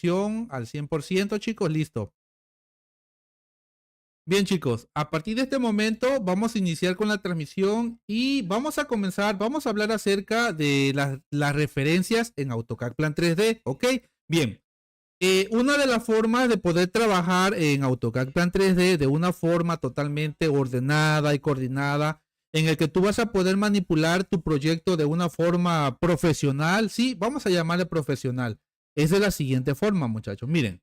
transmisión al 100%, chicos, listo. Bien, chicos, a partir de este momento vamos a iniciar con la transmisión y vamos a comenzar, vamos a hablar acerca de las referencias en AutoCAD Plan 3D, ¿ok? Bien, una de las formas de poder trabajar en AutoCAD Plan 3D de una forma totalmente ordenada y coordinada, en el que tú vas a poder manipular tu proyecto de una forma profesional, sí, vamos a llamarle profesional, es de la siguiente forma, muchachos, miren.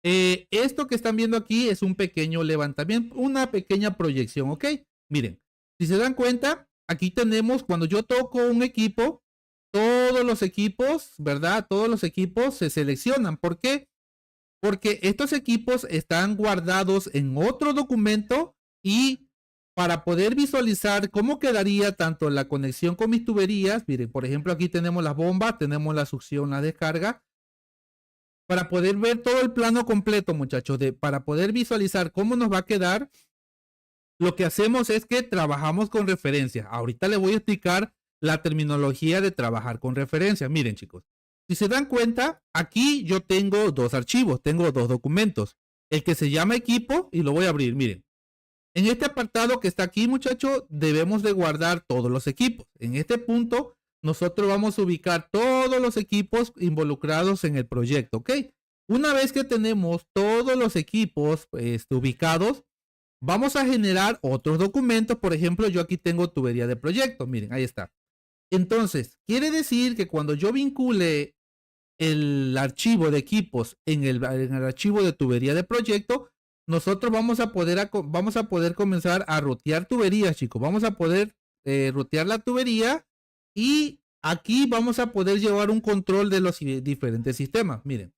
Esto que están viendo aquí es un pequeño levantamiento, una pequeña proyección, ¿ok? Miren, si se dan cuenta, aquí tenemos, cuando yo toco un equipo, todos los equipos, ¿verdad? Todos los equipos se seleccionan. ¿Por qué? Porque estos equipos están guardados en otro documento y para poder visualizar cómo quedaría tanto la conexión con mis tuberías, miren, por ejemplo, aquí tenemos las bombas, tenemos la succión, la descarga, para poder ver todo el plano completo, muchachos, para poder visualizar cómo nos va a quedar, lo que hacemos es que trabajamos con referencias. Ahorita les voy a explicar la terminología de trabajar con referencias. Miren, chicos, si se dan cuenta, aquí yo tengo dos archivos, tengo dos documentos. El que se llama equipo y lo voy a abrir, miren. En este apartado que está aquí, muchachos, debemos de guardar todos los equipos. En este punto, nosotros vamos a ubicar todos los equipos involucrados en el proyecto, ¿ok? Una vez que tenemos todos los equipos ubicados, vamos a generar otros documentos. Por ejemplo, yo aquí tengo tubería de proyecto. Miren, ahí está. Entonces, quiere decir que cuando yo vincule el archivo de equipos en el archivo de tubería de proyecto, nosotros vamos a poder comenzar a rutear tuberías, chicos. Vamos a poder rutear la tubería y aquí vamos a poder llevar un control de los diferentes sistemas. Miren,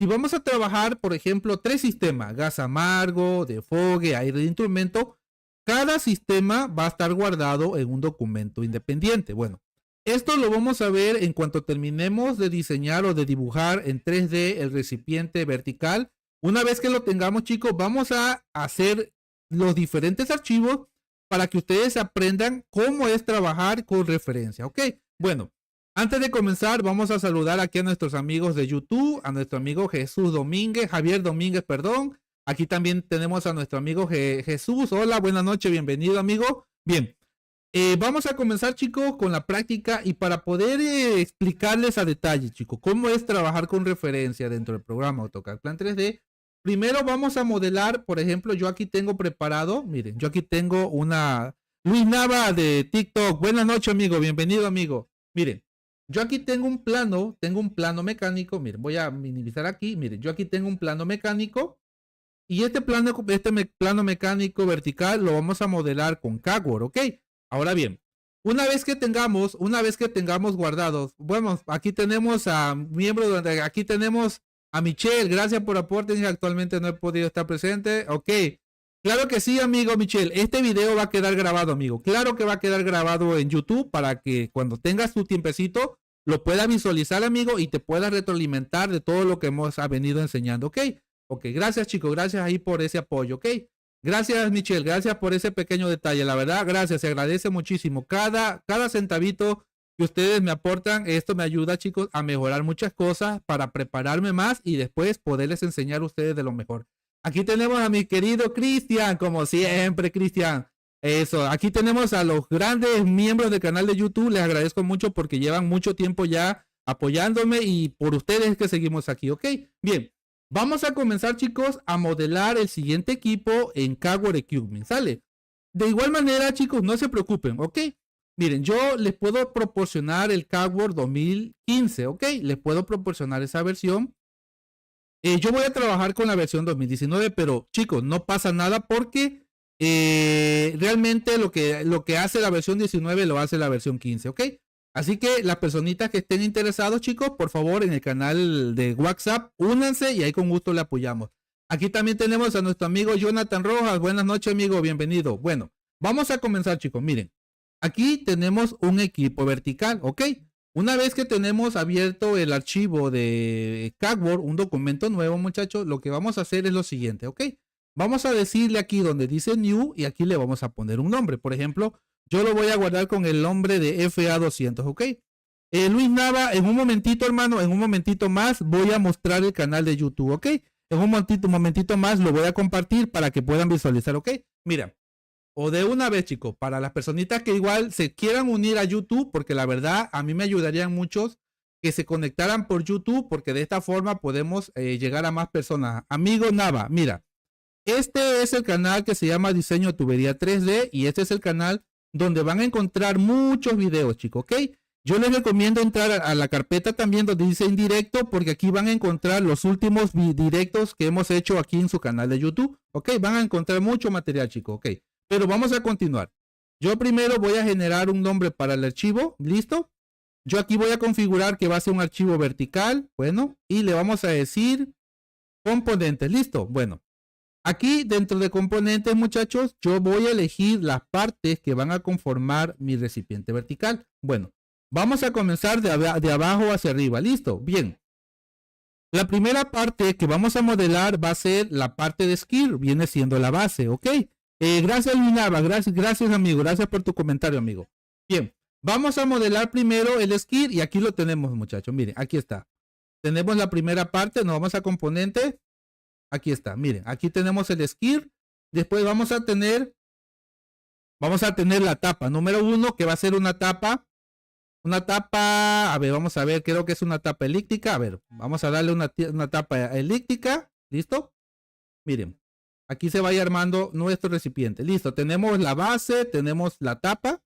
si vamos a trabajar, por ejemplo, 3 sistemas, gas amargo, defogue, aire de instrumento, cada sistema va a estar guardado en un documento independiente. Bueno, esto lo vamos a ver en cuanto terminemos de diseñar o de dibujar en 3D el recipiente vertical. Una vez que lo tengamos, chicos, vamos a hacer los diferentes archivos para que ustedes aprendan cómo es trabajar con referencia, ¿ok? Bueno, antes de comenzar, vamos a saludar aquí a nuestros amigos de YouTube, a nuestro amigo Jesús Domínguez, Javier Domínguez, perdón. Aquí también tenemos a nuestro amigo Jesús. Hola, buenas noches, bienvenido, amigo. Bien, vamos a comenzar, chicos, con la práctica y para poder explicarles a detalle, chicos, cómo es trabajar con referencia dentro del programa AutoCAD Plan 3D. Primero vamos a modelar, por ejemplo, yo aquí tengo preparado, miren, yo aquí tengo una Luis Nava de TikTok. Buenas noches, amigo, bienvenido, amigo. Miren, yo aquí tengo un plano mecánico, miren, voy a minimizar aquí, miren, yo aquí tengo un plano mecánico y este plano mecánico vertical lo vamos a modelar con CADWORD, ¿ok? Ahora bien, una vez que tengamos guardados, bueno, aquí tenemos a miembros, aquí tenemos a Michelle, gracias por aporte, actualmente no he podido estar presente, ok. Claro que sí, amigo Michelle, este video va a quedar grabado, amigo. Claro que va a quedar grabado en YouTube para que cuando tengas tu tiempecito lo puedas visualizar, amigo, y te puedas retroalimentar de todo lo que hemos venido enseñando, ¿ok? Ok, gracias, chicos, gracias ahí por ese apoyo, ¿ok? Gracias, Michelle, gracias por ese pequeño detalle, la verdad, gracias, se agradece muchísimo. Cada centavito que ustedes me aportan, esto me ayuda, chicos, a mejorar muchas cosas para prepararme más y después poderles enseñar a ustedes de lo mejor. Aquí tenemos a mi querido Cristian, como siempre, Cristian. Eso, aquí tenemos a los grandes miembros del canal de YouTube. Les agradezco mucho porque llevan mucho tiempo ya apoyándome y por ustedes es que seguimos aquí, ¿ok? Bien, vamos a comenzar, chicos, a modelar el siguiente equipo en CADWORD Equipment, ¿sale? De igual manera, chicos, no se preocupen, ¿ok? Miren, yo les puedo proporcionar el CADWORD 2015, ¿ok? Les puedo proporcionar esa versión. Yo voy a trabajar con la versión 2019, pero chicos, no pasa nada porque realmente lo que hace la versión 19 lo hace la versión 15, ¿ok? Así que las personitas que estén interesados, chicos, por favor, en el canal de WhatsApp, únanse y ahí con gusto le apoyamos. Aquí también tenemos a nuestro amigo Jonathan Rojas. Buenas noches, amigo, bienvenido. Bueno, vamos a comenzar, chicos. Miren, aquí tenemos un equipo vertical, ¿ok? Una vez que tenemos abierto el archivo de CADWORD, un documento nuevo, muchachos, lo que vamos a hacer es lo siguiente, ¿ok? Vamos a decirle aquí donde dice New y aquí le vamos a poner un nombre. Por ejemplo, yo lo voy a guardar con el nombre de FA200, ¿ok? Luis Nava, en un momentito, hermano, en un momentito más voy a mostrar el canal de YouTube, ¿ok? En un momentito más lo voy a compartir para que puedan visualizar, ¿ok? Mira, o de una vez, chicos, para las personitas que igual se quieran unir a YouTube, porque la verdad a mí me ayudarían muchos que se conectaran por YouTube, porque de esta forma podemos llegar a más personas. Amigo Nava, mira, este es el canal que se llama Diseño Tubería 3D y este es el canal donde van a encontrar muchos videos, chicos, ¿ok? Yo les recomiendo entrar a la carpeta también donde dice en directo, porque aquí van a encontrar los últimos directos que hemos hecho aquí en su canal de YouTube, ¿ok? Van a encontrar mucho material, chicos, ¿ok? Pero vamos a continuar. Yo primero voy a generar un nombre para el archivo, ¿listo? Yo aquí voy a configurar que va a ser un archivo vertical, bueno, y le vamos a decir componentes, ¿listo? Bueno, aquí dentro de componentes, muchachos, yo voy a elegir las partes que van a conformar mi recipiente vertical. Bueno, vamos a comenzar de abajo hacia arriba, ¿listo? Bien. La primera parte que vamos a modelar va a ser la parte de skill, viene siendo la base, ¿ok? Gracias, Linava, gracias, amigo, gracias por tu comentario, amigo. Bien, vamos a modelar primero el skill y aquí lo tenemos, muchachos. Miren, aquí está. Tenemos la primera parte, nos vamos a componente. Aquí está, miren, aquí tenemos el skill. Después vamos a tener la tapa número 1, que va a ser una tapa, a ver, vamos a ver, creo que es una tapa elíptica. A ver, vamos a darle una tapa elíptica, ¿listo? Miren, aquí se va a ir armando nuestro recipiente, listo, tenemos la base, tenemos la tapa.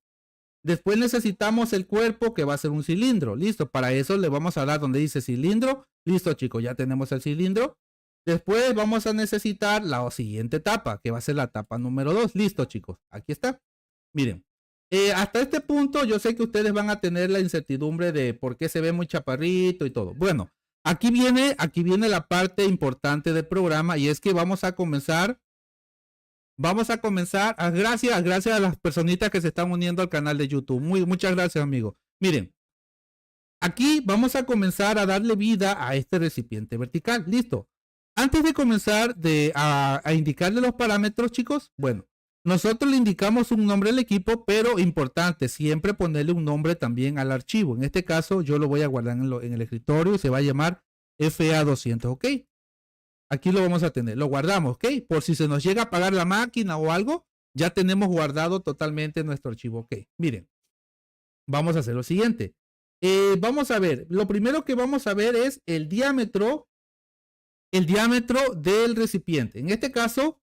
Después necesitamos el cuerpo, que va a ser un cilindro, listo, para eso le vamos a dar donde dice cilindro, listo, chicos, ya tenemos el cilindro. Después vamos a necesitar la siguiente tapa, que va a ser la tapa número 2. Listo, chicos. Aquí está. Miren, hasta este punto yo sé que ustedes van a tener la incertidumbre de por qué se ve muy chaparrito y todo. Bueno, aquí viene la parte importante del programa y es que vamos a comenzar, gracias a las personitas que se están uniendo al canal de YouTube. Muchas gracias, amigo. Miren, aquí vamos a comenzar a darle vida a este recipiente vertical. Listo. Antes de comenzar a indicarle los parámetros, chicos, bueno, nosotros le indicamos un nombre al equipo, pero importante, siempre ponerle un nombre también al archivo. En este caso, yo lo voy a guardar en el escritorio y se va a llamar FA200, ¿ok? Aquí lo vamos a tener, lo guardamos, ¿ok? Por si se nos llega a apagar la máquina o algo, ya tenemos guardado totalmente nuestro archivo, ¿ok? Miren, vamos a hacer lo siguiente. Vamos a ver, lo primero que vamos a ver es el diámetro del recipiente. En este caso,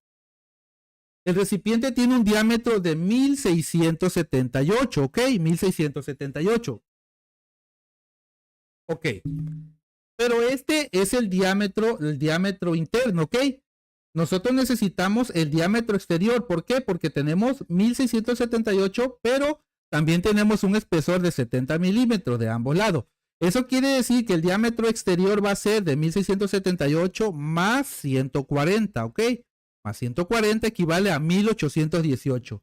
el recipiente tiene un diámetro de 1678, ¿ok? 1678. Ok. Pero este es el diámetro interno, ¿ok? Nosotros necesitamos el diámetro exterior. ¿Por qué? Porque tenemos 1678, pero también tenemos un espesor de 70 milímetros de ambos lados. Eso quiere decir que el diámetro exterior va a ser de 1678 más 140, ¿ok? Más 140 equivale a 1818.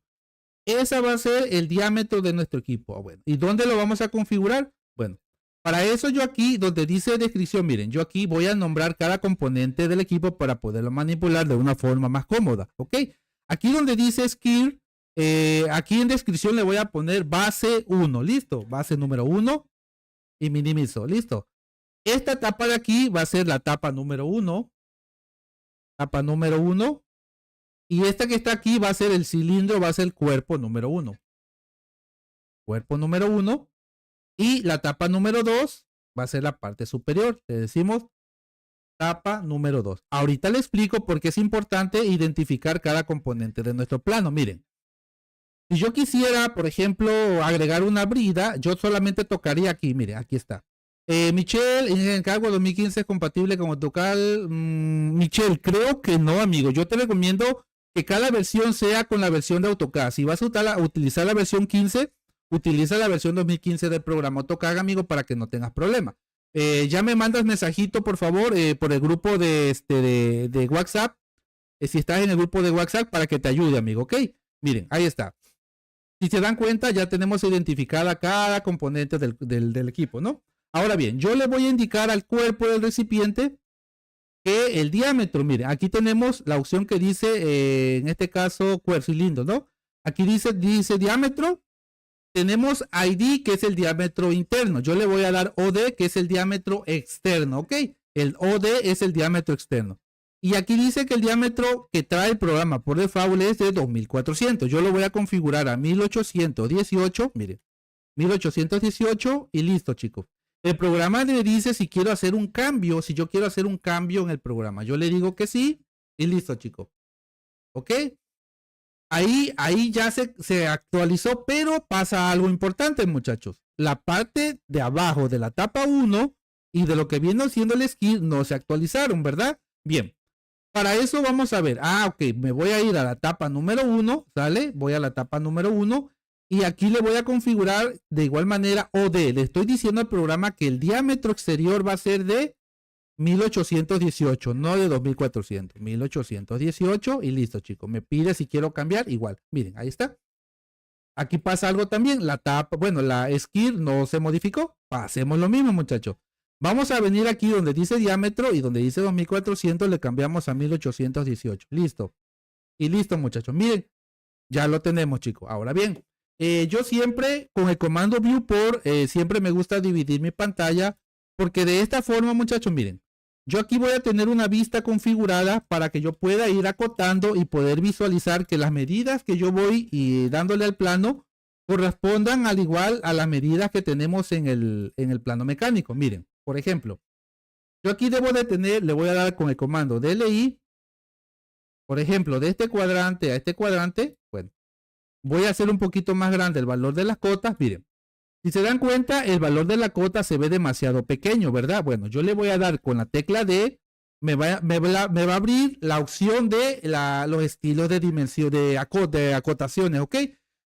Ese va a ser el diámetro de nuestro equipo. Bueno, ¿y dónde lo vamos a configurar? Bueno, para eso yo aquí, donde dice descripción, miren, yo aquí voy a nombrar cada componente del equipo para poderlo manipular de una forma más cómoda, ¿ok? Aquí donde dice skill, aquí en descripción le voy a poner base 1, ¿listo? Base número 1. Y minimizo, listo. Esta tapa de aquí va a ser la tapa número 1. Tapa número 1. Y esta que está aquí va a ser el cilindro, va a ser el cuerpo número 1. Cuerpo número 1. Y la tapa número 2 va a ser la parte superior. Le decimos tapa número 2. Ahorita le explico por qué es importante identificar cada componente de nuestro plano. Miren. Si yo quisiera, por ejemplo, agregar una brida, yo solamente tocaría aquí, mire, aquí está. Michelle, en encargo 2015 es compatible con AutoCAD. Michelle, creo que no, amigo. Yo te recomiendo que cada versión sea con la versión de AutoCAD. Si vas a utilizar la versión 15, utiliza la versión 2015 del programa AutoCAD, amigo, para que no tengas problema. Ya me mandas mensajito, por favor, por el grupo de WhatsApp. Si estás en el grupo de WhatsApp, para que te ayude, amigo, ¿ok? Miren, ahí está. Si se dan cuenta, ya tenemos identificada cada componente del equipo, ¿no? Ahora bien, yo le voy a indicar al cuerpo del recipiente que el diámetro, mire, aquí tenemos la opción que dice, en este caso, cilindro, ¿no? Aquí dice diámetro tenemos ID, que es el diámetro interno. Yo le voy a dar OD, que es el diámetro externo, ¿ok? El OD es el diámetro externo. Y aquí dice que el diámetro que trae el programa por default es de 2400. Yo lo voy a configurar a 1818, miren, 1818 y listo, chicos. El programa me dice si quiero hacer un cambio, si yo quiero hacer un cambio en el programa. Yo le digo que sí y listo, chicos. ¿Ok? Ahí ya se actualizó, pero pasa algo importante, muchachos. La parte de abajo de la etapa 1 y de lo que viene siendo el skill no se actualizaron, ¿verdad? Bien. Para eso vamos a ver. Ok, me voy a ir a la etapa número 1, ¿sale? Voy a la etapa número 1 y aquí le voy a configurar de igual manera OD. Le estoy diciendo al programa que el diámetro exterior va a ser de 1818, no de 2400. 1818 y listo, chicos. Me pide si quiero cambiar, igual. Miren, ahí está. Aquí pasa algo también. La etapa, bueno, la skill no se modificó. Hacemos lo mismo, muchachos. Vamos a venir aquí donde dice diámetro y donde dice 2400 le cambiamos a 1818. Listo. Y listo, muchachos. Miren, ya lo tenemos, chicos. Ahora bien, yo siempre con el comando viewport, siempre me gusta dividir mi pantalla porque de esta forma, muchachos, miren, yo aquí voy a tener una vista configurada para que yo pueda ir acotando y poder visualizar que las medidas que yo voy y dándole al plano correspondan al igual a las medidas que tenemos en el plano mecánico. Miren, por ejemplo, yo aquí debo de tener, le voy a dar con el comando DLI, por ejemplo, de este cuadrante a este cuadrante, bueno, voy a hacer un poquito más grande el valor de las cotas. Miren, si se dan cuenta, el valor de la cota se ve demasiado pequeño, ¿verdad? Bueno, yo le voy a dar con la tecla D, me va a abrir la opción de los estilos de dimensión, de acotaciones, ¿ok?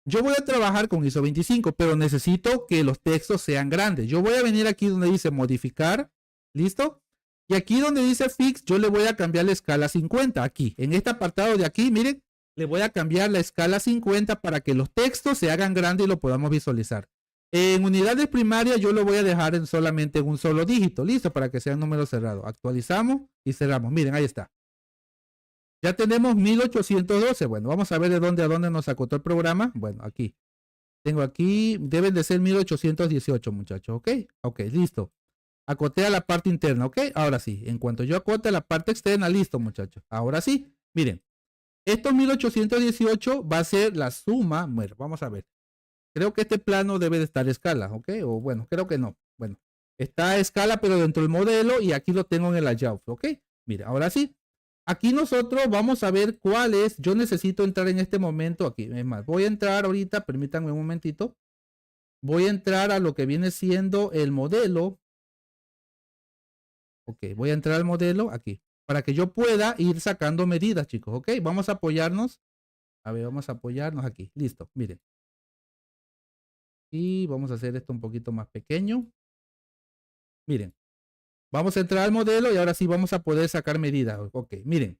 Yo voy a trabajar con ISO 25, pero necesito que los textos sean grandes. Yo voy a venir aquí donde dice modificar, ¿listo? Y aquí donde dice fix, yo le voy a cambiar la escala 50, aquí, en este apartado de aquí, miren, le voy a cambiar la escala 50 para que los textos se hagan grandes y lo podamos visualizar. En unidades primarias yo lo voy a dejar en solamente un solo dígito, listo, para que sea un número cerrado. Actualizamos y cerramos. Miren, ahí está. Ya tenemos 1812. Bueno, vamos a ver de dónde a dónde nos acotó el programa. Bueno, aquí. Tengo aquí, deben de ser 1818, muchachos, ¿ok? Ok, listo. Acoté a la parte interna, ¿ok? Ahora sí, en cuanto yo acote a la parte externa, listo, muchachos. Ahora sí, miren. Estos 1818 va a ser la suma. Bueno, vamos a ver. Creo que este plano debe de estar a escala, ¿ok? O bueno, creo que no. Bueno, está a escala, pero dentro del modelo y aquí lo tengo en el layout, ¿ok? Mira, ahora sí. Aquí nosotros vamos a ver cuál es. Yo necesito entrar en este momento aquí. Es más, voy a entrar ahorita, permítanme un momentito. Voy a entrar a lo que viene siendo el modelo. Ok, voy a entrar al modelo aquí. Para que yo pueda ir sacando medidas, chicos, ¿ok? Vamos a apoyarnos. A ver, vamos a apoyarnos aquí. Listo, miren. Y vamos a hacer esto un poquito más pequeño. Miren, vamos a entrar al modelo y ahora sí vamos a poder sacar medidas. Ok, miren,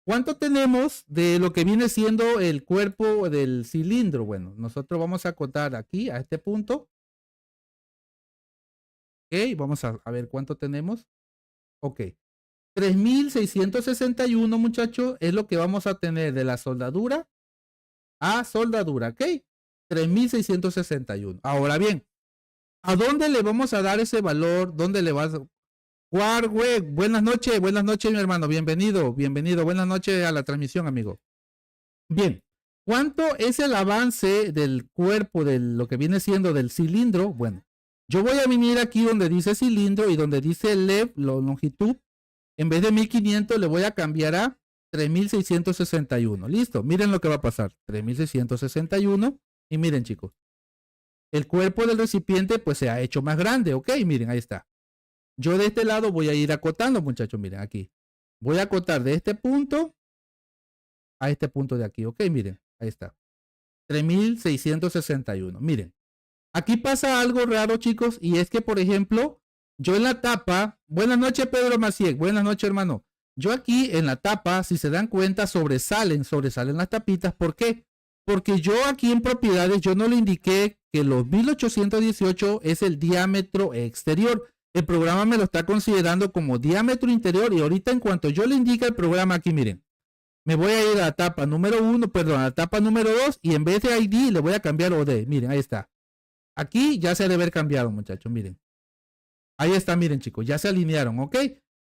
¿cuánto tenemos de lo que viene siendo el cuerpo del cilindro? Bueno, nosotros vamos a acotar aquí a este punto. Ok, vamos a ver cuánto tenemos. Ok, 3661, muchachos, es lo que vamos a tener de la soldadura a soldadura, ¿ok? 3661. Ahora bien, ¿a dónde le vamos a dar ese valor? ¿Dónde le vas a... Warweg, buenas noches, mi hermano, bienvenido, buenas noches a la transmisión, amigo. Bien, ¿cuánto es el avance del cuerpo de lo que viene siendo del cilindro? Bueno, yo voy a venir aquí donde dice cilindro y donde dice longitud, en vez de 1500 le voy a cambiar a 3661. Listo, miren lo que va a pasar, 3661 y miren, chicos. El cuerpo del recipiente pues se ha hecho más grande, ok, miren, ahí está. Yo de este lado voy a ir acotando, muchachos, miren aquí. Voy a acotar de este punto a este punto de aquí, ok, miren, ahí está. 3661, miren. Aquí pasa algo raro, chicos, y es que, por ejemplo, yo en la tapa, buenas noches, Pedro Maciel, buenas noches, hermano. Yo aquí en la tapa, si se dan cuenta, sobresalen las tapitas. ¿Por qué? Porque yo aquí en propiedades, yo no le indiqué que los 1818 es el diámetro exterior. El programa me lo está considerando como diámetro interior y ahorita en cuanto yo le indique al programa aquí, miren, me voy a ir a la etapa número 1, perdón, a la etapa número 2 y en vez de ID le voy a cambiar OD. Miren, ahí está. Aquí ya se ha de haber cambiado, muchachos, miren. Ahí está, miren, chicos, ya se alinearon, ¿ok?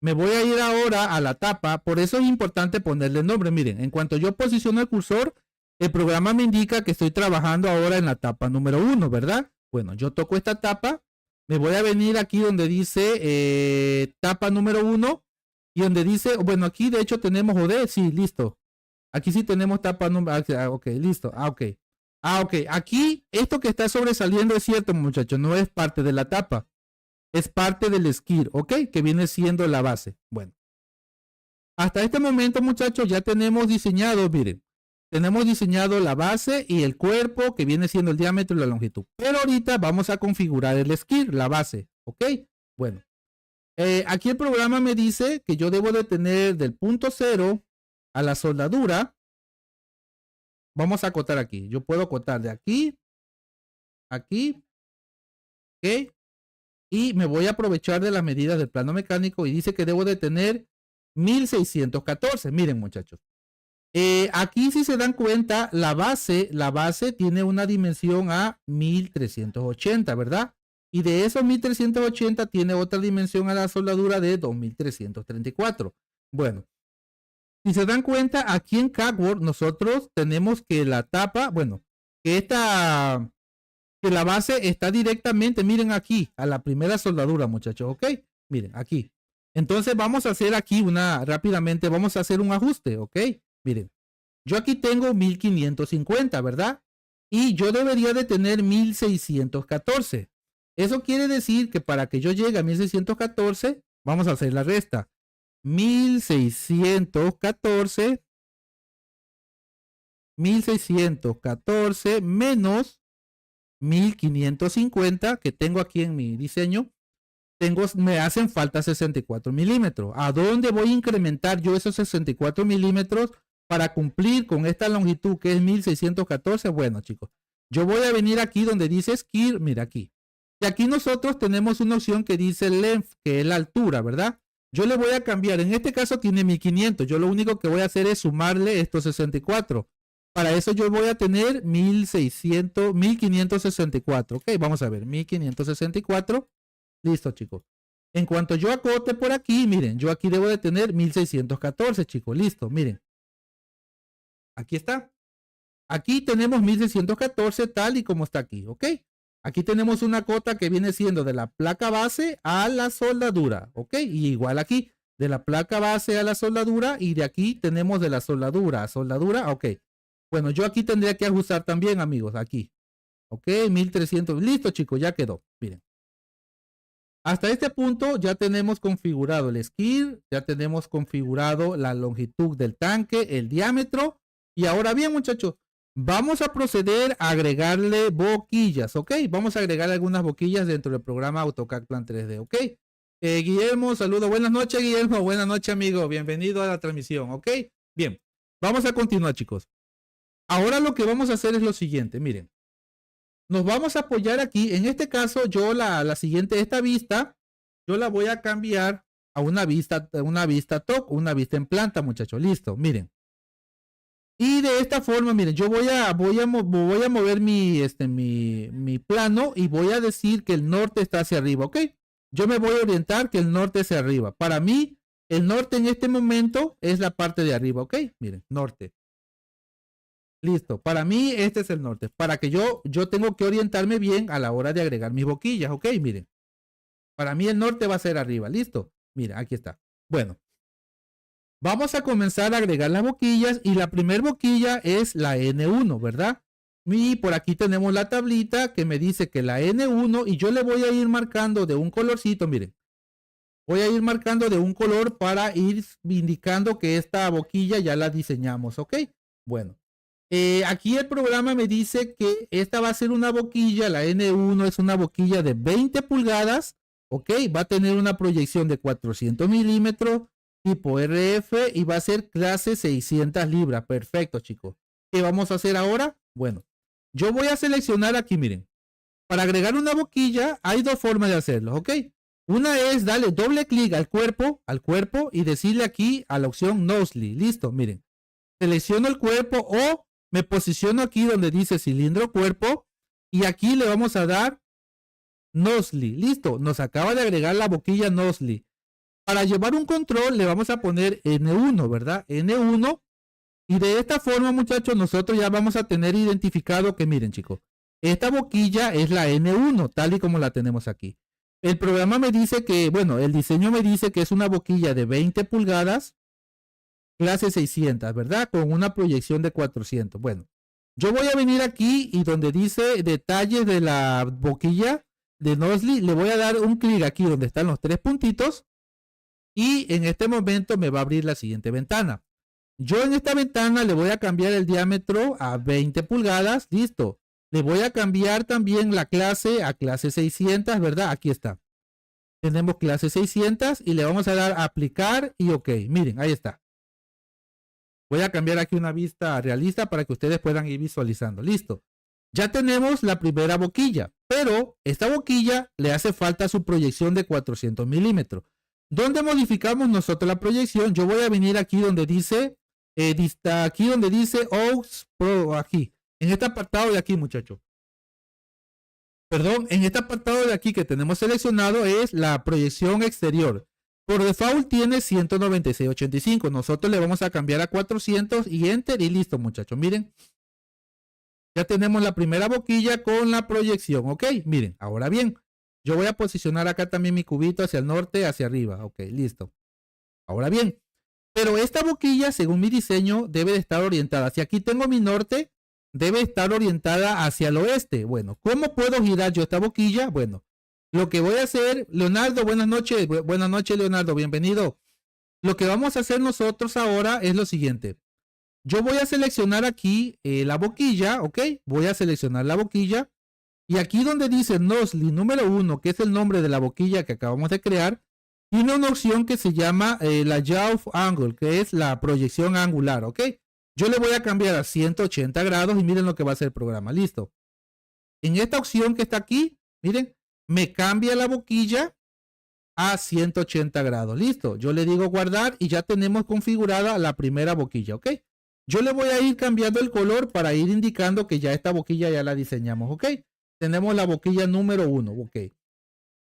Me voy a ir ahora a la tapa, por eso es importante ponerle nombre. Miren, en cuanto yo posiciono el cursor, el programa me indica que estoy trabajando ahora en la tapa número 1, ¿verdad? Bueno, yo toco esta tapa, me voy a venir aquí donde dice tapa número 1 y donde dice, bueno, aquí de hecho tenemos OD, sí, listo. Aquí sí tenemos tapa número, ok, listo, ok. Ok, aquí esto que está sobresaliendo es cierto, muchachos, no es parte de la tapa. Es parte del skir, ¿ok? Que viene siendo la base. Bueno. Hasta este momento, muchachos, ya tenemos diseñado, miren. Tenemos diseñado la base y el cuerpo, que viene siendo el diámetro y la longitud. Pero ahorita vamos a configurar el skir, la base, ¿ok? Bueno. Aquí el programa me dice que yo debo de tener del punto 0 a la soldadura. Vamos a acotar aquí. Yo puedo acotar de aquí, aquí, ¿ok? Y me voy a aprovechar de las medidas del plano mecánico y dice que debo de tener 1614. Miren, muchachos. Aquí si se dan cuenta, la base tiene una dimensión a 1380, ¿verdad? Y de esos 1380 tiene otra dimensión a la soldadura de 2334. Bueno, si se dan cuenta, aquí en CADWORD nosotros tenemos que la tapa, bueno, que la base está directamente, miren aquí, a la primera soldadura, muchachos, ¿ok? Miren, aquí. Entonces vamos a hacer aquí rápidamente, vamos a hacer un ajuste, ¿ok? Miren, yo aquí tengo 1550, ¿verdad? Y yo debería de tener 1614. Eso quiere decir que para que yo llegue a 1614, vamos a hacer la resta. 1614 menos 1550 que tengo aquí en mi diseño, me hacen falta 64 milímetros. ¿A dónde voy a incrementar yo esos 64 milímetros para cumplir con esta longitud que es 1614? Bueno, chicos, yo voy a venir aquí donde dice skir, mira aquí. Y aquí nosotros tenemos una opción que dice length, que es la altura, ¿verdad? Yo le voy a cambiar, en este caso tiene 1500, yo lo único que voy a hacer es sumarle estos 64. Para eso yo voy a tener 1564. Ok, vamos a ver, 1564. Listo, chicos. En cuanto yo acote por aquí, miren, yo aquí debo de tener 1614, chicos. Listo, miren. Aquí está. Aquí tenemos 1614 tal y como está aquí, ¿ok? Aquí tenemos una cota que viene siendo de la placa base a la soldadura, ¿ok? Y igual aquí, de la placa base a la soldadura y de aquí tenemos de la soldadura a soldadura, ok. Bueno, yo aquí tendría que ajustar también, amigos, aquí. Ok, 1300. Listo, chicos, ya quedó. Miren. Hasta este punto ya tenemos configurado el skir, ya tenemos configurado la longitud del tanque, el diámetro. Y ahora bien, muchachos, vamos a proceder a agregarle boquillas, ¿ok? Vamos a agregar algunas boquillas dentro del programa AutoCAD Plan 3D, ¿ok? Guillermo, saludo. Buenas noches, Guillermo. Buenas noches, amigo. Bienvenido a la transmisión, ¿ok? Bien, vamos a continuar, chicos. Ahora lo que vamos a hacer es lo siguiente, miren. Nos vamos a apoyar aquí. En este caso, yo la siguiente, esta vista, yo la voy a cambiar a una vista TOC, una vista en planta, muchachos. Listo, miren. Y de esta forma, miren, yo voy a mover mi plano y voy a decir que el norte está hacia arriba, ¿ok? Yo me voy a orientar que el norte hacia arriba. Para mí, el norte en este momento es la parte de arriba, ¿ok? Miren, norte. Listo. Para mí, este es el norte. Para que yo tengo que orientarme bien a la hora de agregar mis boquillas, ¿ok? Miren. Para mí el norte va a ser arriba. Listo. Mira, aquí está. Bueno. Vamos a comenzar a agregar las boquillas y la primera boquilla es la N1, ¿verdad? Y por aquí tenemos la tablita que me dice que la N1 y yo le voy a ir marcando de un colorcito, miren. Voy a ir marcando de un color para ir indicando que esta boquilla ya la diseñamos, ¿ok? Bueno. Aquí el programa me dice que esta va a ser una boquilla, la N1 es una boquilla de 20 pulgadas, ok, va a tener una proyección de 400 milímetros, tipo RF y va a ser clase 600 libras, perfecto, chicos. ¿Qué vamos a hacer ahora? Bueno, yo voy a seleccionar aquí, miren, para agregar una boquilla hay dos formas de hacerlo, ok. Una es darle doble clic al cuerpo y decirle aquí a la opción Nosely, listo, miren, selecciono el cuerpo o me posiciono aquí donde dice cilindro cuerpo Y aquí le vamos a dar Nosli. Listo, nos acaba de agregar la boquilla Nosli. Para llevar un control le vamos a poner N1, ¿verdad? N1. Y de esta forma, muchachos, nosotros ya vamos a tener identificado que, miren, chicos, esta boquilla es la N1, tal y como la tenemos aquí. El programa me dice que, bueno, el diseño me dice que es una boquilla de 20 pulgadas, clase 600, ¿verdad? Con una proyección de 400. Bueno, yo voy a venir aquí y donde dice detalles de la boquilla de Nosli, le voy a dar un clic aquí donde están los tres puntitos y en este momento me va a abrir la siguiente ventana. Yo en esta ventana le voy a cambiar el diámetro a 20 pulgadas, listo. Le voy a cambiar también la clase a clase 600, ¿verdad? Aquí está. Tenemos clase 600 y le vamos a dar aplicar y ok. Miren, ahí está. Voy a cambiar aquí una vista realista para que ustedes puedan ir visualizando. Listo. Ya tenemos la primera boquilla, pero esta boquilla le hace falta su proyección de 400 milímetros. ¿Dónde modificamos nosotros la proyección? Yo voy a venir aquí donde dice, aquí donde dice OUS Pro, aquí. En este apartado de aquí, muchachos. Perdón, en este apartado de aquí que tenemos seleccionado es la proyección exterior. Por default tiene 196.85. Nosotros le vamos a cambiar a 400 y enter y listo, muchachos. Miren. Ya tenemos la primera boquilla con la proyección, ¿ok? Miren, ahora bien, yo voy a posicionar acá también mi cubito hacia el norte, hacia arriba, ok, listo. Ahora bien, pero esta boquilla, según mi diseño, debe de estar orientada. Si aquí tengo mi norte, debe estar orientada hacia el oeste. Bueno, ¿cómo puedo girar yo esta boquilla? Bueno, lo que voy a hacer, Leonardo, buenas noches, Leonardo, bienvenido. Lo que vamos a hacer nosotros ahora es lo siguiente. Yo voy a seleccionar aquí la boquilla, ¿ok? Voy a seleccionar la boquilla. Y aquí donde dice Nosli número 1, que es el nombre de la boquilla que acabamos de crear, tiene una opción que se llama la Yaw Angle, que es la proyección angular, ¿ok? Yo le voy a cambiar a 180 grados y miren lo que va a hacer el programa. Listo. En esta opción que está aquí, miren, me cambia la boquilla a 180 grados. Listo. Yo le digo guardar y ya tenemos configurada la primera boquilla, ¿ok? Yo le voy a ir cambiando el color para ir indicando que ya esta boquilla ya la diseñamos, ¿ok? Tenemos la boquilla número 1, ¿ok?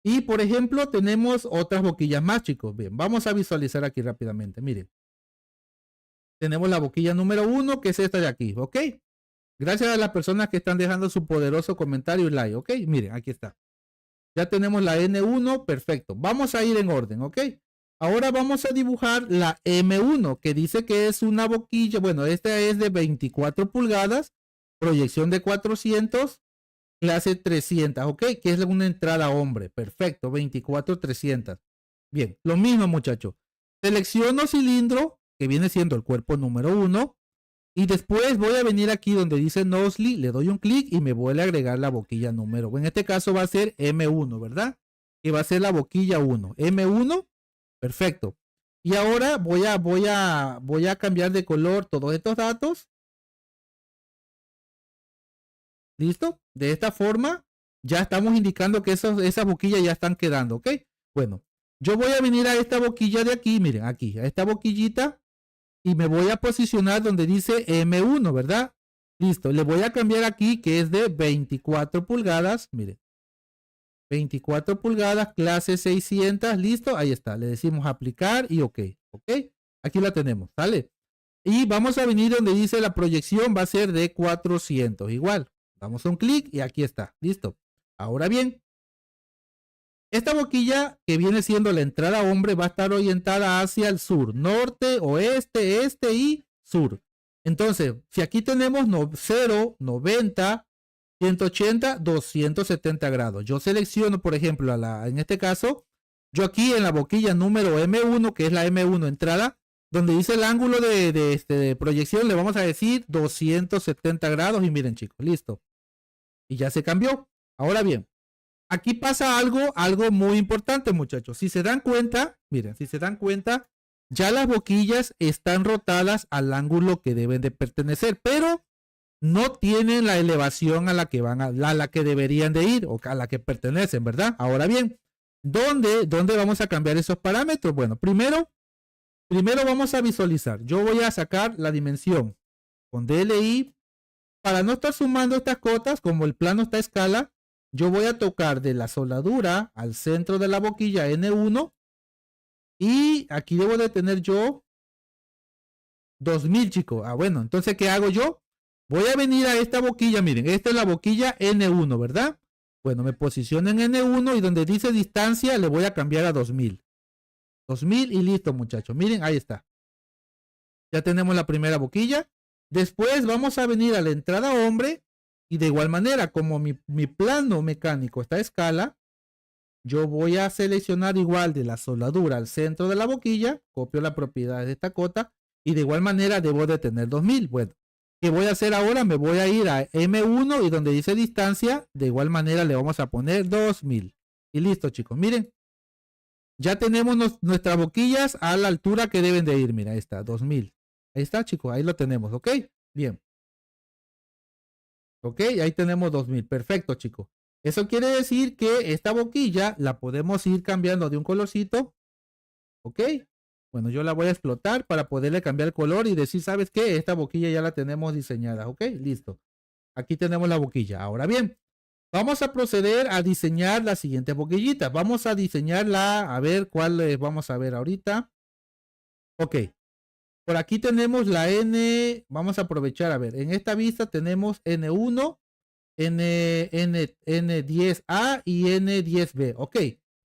Y por ejemplo, tenemos otras boquillas más, chicos. Bien, vamos a visualizar aquí rápidamente. Miren. Tenemos la boquilla número 1, que es esta de aquí, ¿ok? Gracias a las personas que están dejando su poderoso comentario y like, ¿ok? Miren, aquí está. Ya tenemos la N1, perfecto. Vamos a ir en orden, ¿ok? Ahora vamos a dibujar la M1, que dice que es una boquilla. Bueno, esta es de 24 pulgadas, proyección de 400, clase 300, ¿ok? Que es una entrada hombre. Perfecto, 24, 300. Bien, lo mismo, muchachos. Selecciono cilindro, que viene siendo el cuerpo número 1. Y después voy a venir aquí donde dice Nosli, le doy un clic y me vuelve a agregar la boquilla número. En este caso va a ser M1, ¿verdad? Que va a ser la boquilla 1. M1, perfecto. Y ahora voy a cambiar de color todos estos datos. ¿Listo? De esta forma ya estamos indicando que esas boquillas ya están quedando, ¿ok? Bueno, yo voy a venir a esta boquilla de aquí, miren, aquí, a esta boquillita. Y me voy a posicionar donde dice M1, ¿verdad? Listo, le voy a cambiar aquí que es de 24 pulgadas, miren. 24 pulgadas, clase 600, listo, ahí está. Le decimos aplicar y ok, ok. Aquí la tenemos, ¿sale? Y vamos a venir donde dice la proyección va a ser de 400, igual. Damos un clic y aquí está, listo. Ahora bien, esta boquilla que viene siendo la entrada hombre va a estar orientada hacia el sur, norte, oeste, este y sur. Entonces, si aquí tenemos 0, 90, 180, 270 grados. Yo selecciono, por ejemplo, en este caso, yo aquí en la boquilla número M1, que es la M1 entrada, donde dice el ángulo de proyección, le vamos a decir 270 grados y miren, chicos, listo. Y ya se cambió. Ahora bien, aquí pasa algo muy importante, muchachos. Si se dan cuenta, miren, si se dan cuenta, ya las boquillas están rotadas al ángulo que deben de pertenecer, pero no tienen la elevación a la que van a la que deberían de ir o a la que pertenecen, ¿verdad? Ahora bien, ¿dónde vamos a cambiar esos parámetros? Bueno, primero vamos a visualizar. Yo voy a sacar la dimensión con DLI Para no estar sumando estas cotas, como el plano está a escala, yo voy a tocar de la soldadura al centro de la boquilla N1 y aquí debo de tener yo 2000, chicos. Ah, bueno, entonces, ¿qué hago yo? Voy a venir a esta boquilla, miren, esta es la boquilla N1, ¿verdad? Bueno, me posiciono en N1 y donde dice distancia le voy a cambiar a 2000. 2000 y listo, muchachos. Miren, ahí está. Ya tenemos la primera boquilla. Después vamos a venir a la entrada hombre y de igual manera, como mi plano mecánico está a escala, yo voy a seleccionar igual de la soldadura al centro de la boquilla, copio la propiedad de esta cota y de igual manera debo de tener 2000. Bueno, ¿qué voy a hacer ahora? Me voy a ir a M1 y donde dice distancia, de igual manera le vamos a poner 2000. Y listo, chicos. Miren, ya tenemos nuestras boquillas a la altura que deben de ir. Mira, ahí está, 2000. Ahí está, chicos, ahí lo tenemos, ¿ok? Bien. Ok, ahí tenemos 2000. Perfecto, chicos. Eso quiere decir que esta boquilla la podemos ir cambiando de un colorcito. ¿Ok? Bueno, yo la voy a explotar para poderle cambiar el color y decir, ¿sabes qué? Esta boquilla ya la tenemos diseñada. ¿Ok? Listo. Aquí tenemos la boquilla. Ahora bien, vamos a proceder a diseñar la siguiente boquillita. Vamos a diseñarla, a ver cuál vamos a ver ahorita. Ok. Por aquí tenemos la N. Vamos a aprovechar, a ver, en esta vista tenemos N1. N10A y N10B. Ok,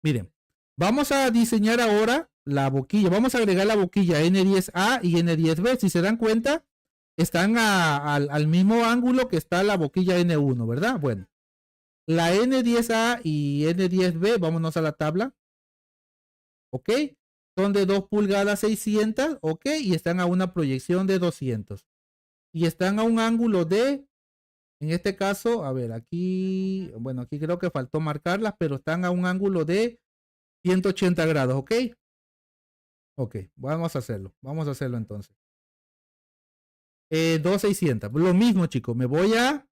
miren, vamos a diseñar ahora la boquilla. Vamos a agregar la boquilla N10A y N10B. Si se dan cuenta, están al mismo ángulo que está la boquilla N1, ¿verdad? Bueno, la N10A y N10B, vámonos a la tabla. Ok, son de 2 pulgadas 600. Ok, y están a una proyección de 200. Y están a un ángulo de... En este caso, a ver, aquí, bueno, aquí creo que faltó marcarlas, pero están a un ángulo de 180 grados, ¿ok? Ok, vamos a hacerlo entonces. 2600, lo mismo, chicos, me voy a,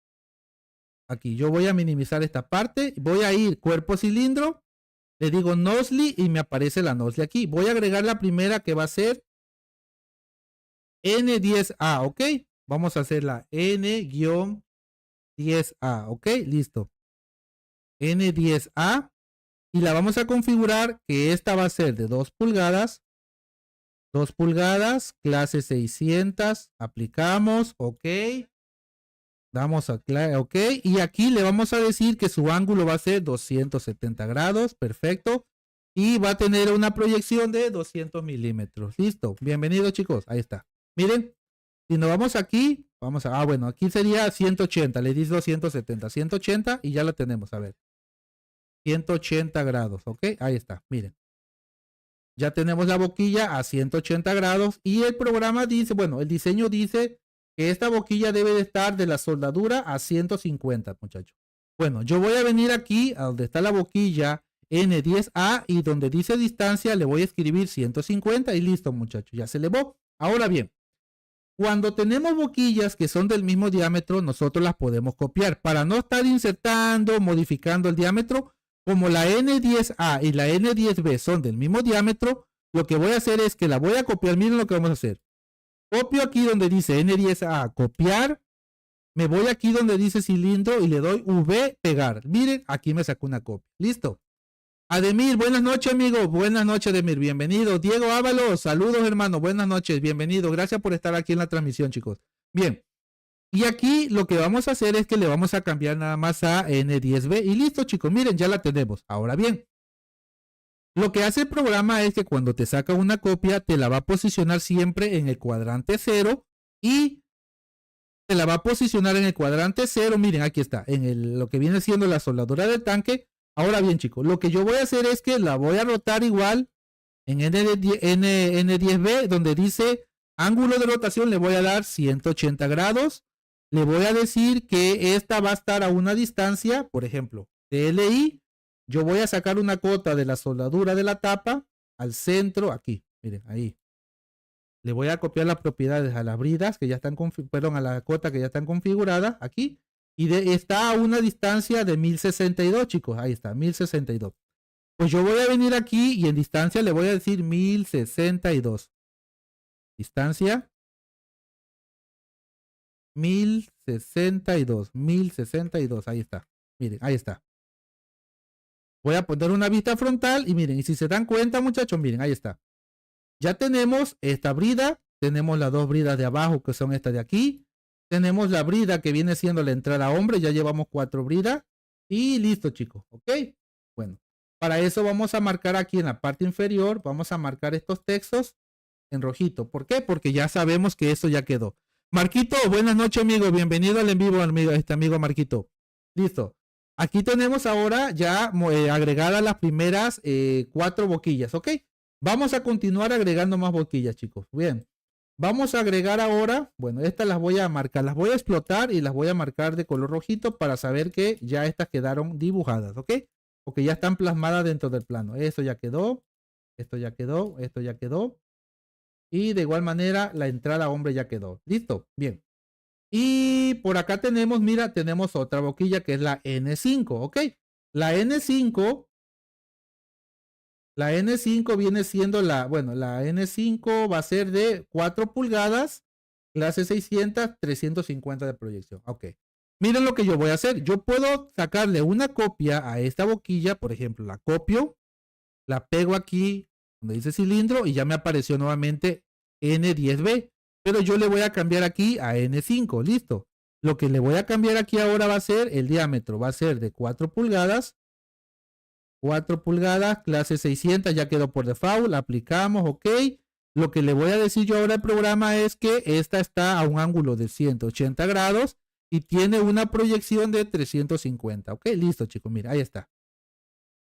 aquí, yo voy a minimizar esta parte, voy a ir cuerpo cilindro, le digo nozzle y me aparece la nozzle aquí. Voy a agregar la primera que va a ser N10A, ¿ok? Vamos a hacer la N-10A, ¿ok? Listo. N10A. Y la vamos a configurar que esta va a ser de 2 pulgadas. 2 pulgadas, clase 600. Aplicamos, ok. Damos a ok. Y aquí le vamos a decir que su ángulo va a ser 270 grados. Perfecto. Y va a tener una proyección de 200 milímetros. Listo. Bienvenidos, chicos. Ahí está. Miren. Si nos vamos aquí, vamos a... Ah, bueno, aquí sería 180. Le dice 270. 180 y ya lo tenemos. A ver. 180 grados, ¿ok? Ahí está, miren. Ya tenemos la boquilla a 180 grados y el programa dice, bueno, el diseño dice que esta boquilla debe de estar de la soldadura a 150, muchachos. Bueno, yo voy a venir aquí a donde está la boquilla N10A y donde dice distancia le voy a escribir 150 y listo, muchachos, ya se elevó. Ahora bien, cuando tenemos boquillas que son del mismo diámetro, nosotros las podemos copiar. Para no estar insertando, modificando el diámetro, como la N10A y la N10B son del mismo diámetro, lo que voy a hacer es que la voy a copiar. Miren lo que vamos a hacer. Copio aquí donde dice N10A, copiar. Me voy aquí donde dice cilindro y le doy V, pegar. Miren, aquí me sacó una copia. Listo. Ademir, buenas noches, amigo. Buenas noches, Ademir. Bienvenido. Diego Ábalos, saludos, hermano. Buenas noches. Bienvenido. Gracias por estar aquí en la transmisión, chicos. Bien. Y aquí lo que vamos a hacer es que le vamos a cambiar nada más a N10B. Y listo, chicos. Miren, ya la tenemos. Ahora bien, lo que hace el programa es que cuando te saca una copia, te la va a posicionar siempre en el cuadrante 0 y te la va a posicionar en el cuadrante 0. Miren, aquí está, en lo que viene siendo la soldadura del tanque. Ahora bien, chicos, lo que yo voy a hacer es que la voy a rotar igual en N10B, donde dice ángulo de rotación, le voy a dar 180 grados. Le voy a decir que esta va a estar a una distancia, por ejemplo, TLI. Yo voy a sacar una cota de la soldadura de la tapa al centro, aquí, miren, ahí. Le voy a copiar las propiedades a las bridas que ya están, perdón, a la cota que ya están configuradas, aquí. Y está a una distancia de 1062, chicos. Ahí está, 1062. Pues yo voy a venir aquí y en distancia le voy a decir 1062. Distancia 1062, ahí está. Miren, ahí está. Voy a poner una vista frontal y miren, y si se dan cuenta, muchachos, miren, ahí está. Ya tenemos esta brida, tenemos las dos bridas de abajo que son estas de aquí. Tenemos la brida que viene siendo la entrada hombre, ya llevamos 4 bridas y listo, chicos, ¿ok? Bueno, para eso vamos a marcar aquí en la parte inferior, vamos a marcar estos textos en rojito. ¿Por qué? Porque ya sabemos que eso ya quedó. Marquito, buenas noches, amigo. Bienvenido al en vivo, amigo, amigo Marquito. Listo. Aquí tenemos ahora ya agregadas las primeras 4 boquillas, ¿ok? Vamos a continuar agregando más boquillas, chicos. Bien. Vamos a agregar ahora, bueno, estas las voy a marcar, las voy a explotar y las voy a marcar de color rojito para saber que ya estas quedaron dibujadas, ¿ok? Porque ya están plasmadas dentro del plano. Esto ya quedó, esto ya quedó, esto ya quedó. Y de igual manera la entrada hombre ya quedó. ¿Listo? Bien. Y por acá tenemos, mira, tenemos otra boquilla que es la N5, ¿ok? La N5 viene siendo la N5 va a ser de 4 pulgadas, clase 600, 350 de proyección. Ok. Miren lo que yo voy a hacer. Yo puedo sacarle una copia a esta boquilla, por ejemplo, la copio, la pego aquí donde dice cilindro y ya me apareció nuevamente N10B. Pero yo le voy a cambiar aquí a N5, listo. Lo que le voy a cambiar aquí ahora va a ser el diámetro, va a ser de 4 pulgadas. 4 pulgadas, clase 600, ya quedó por default, aplicamos, ok. Lo que le voy a decir yo ahora al programa es que esta está a un ángulo de 180 grados y tiene una proyección de 350, ok. Listo, chicos, mira, ahí está.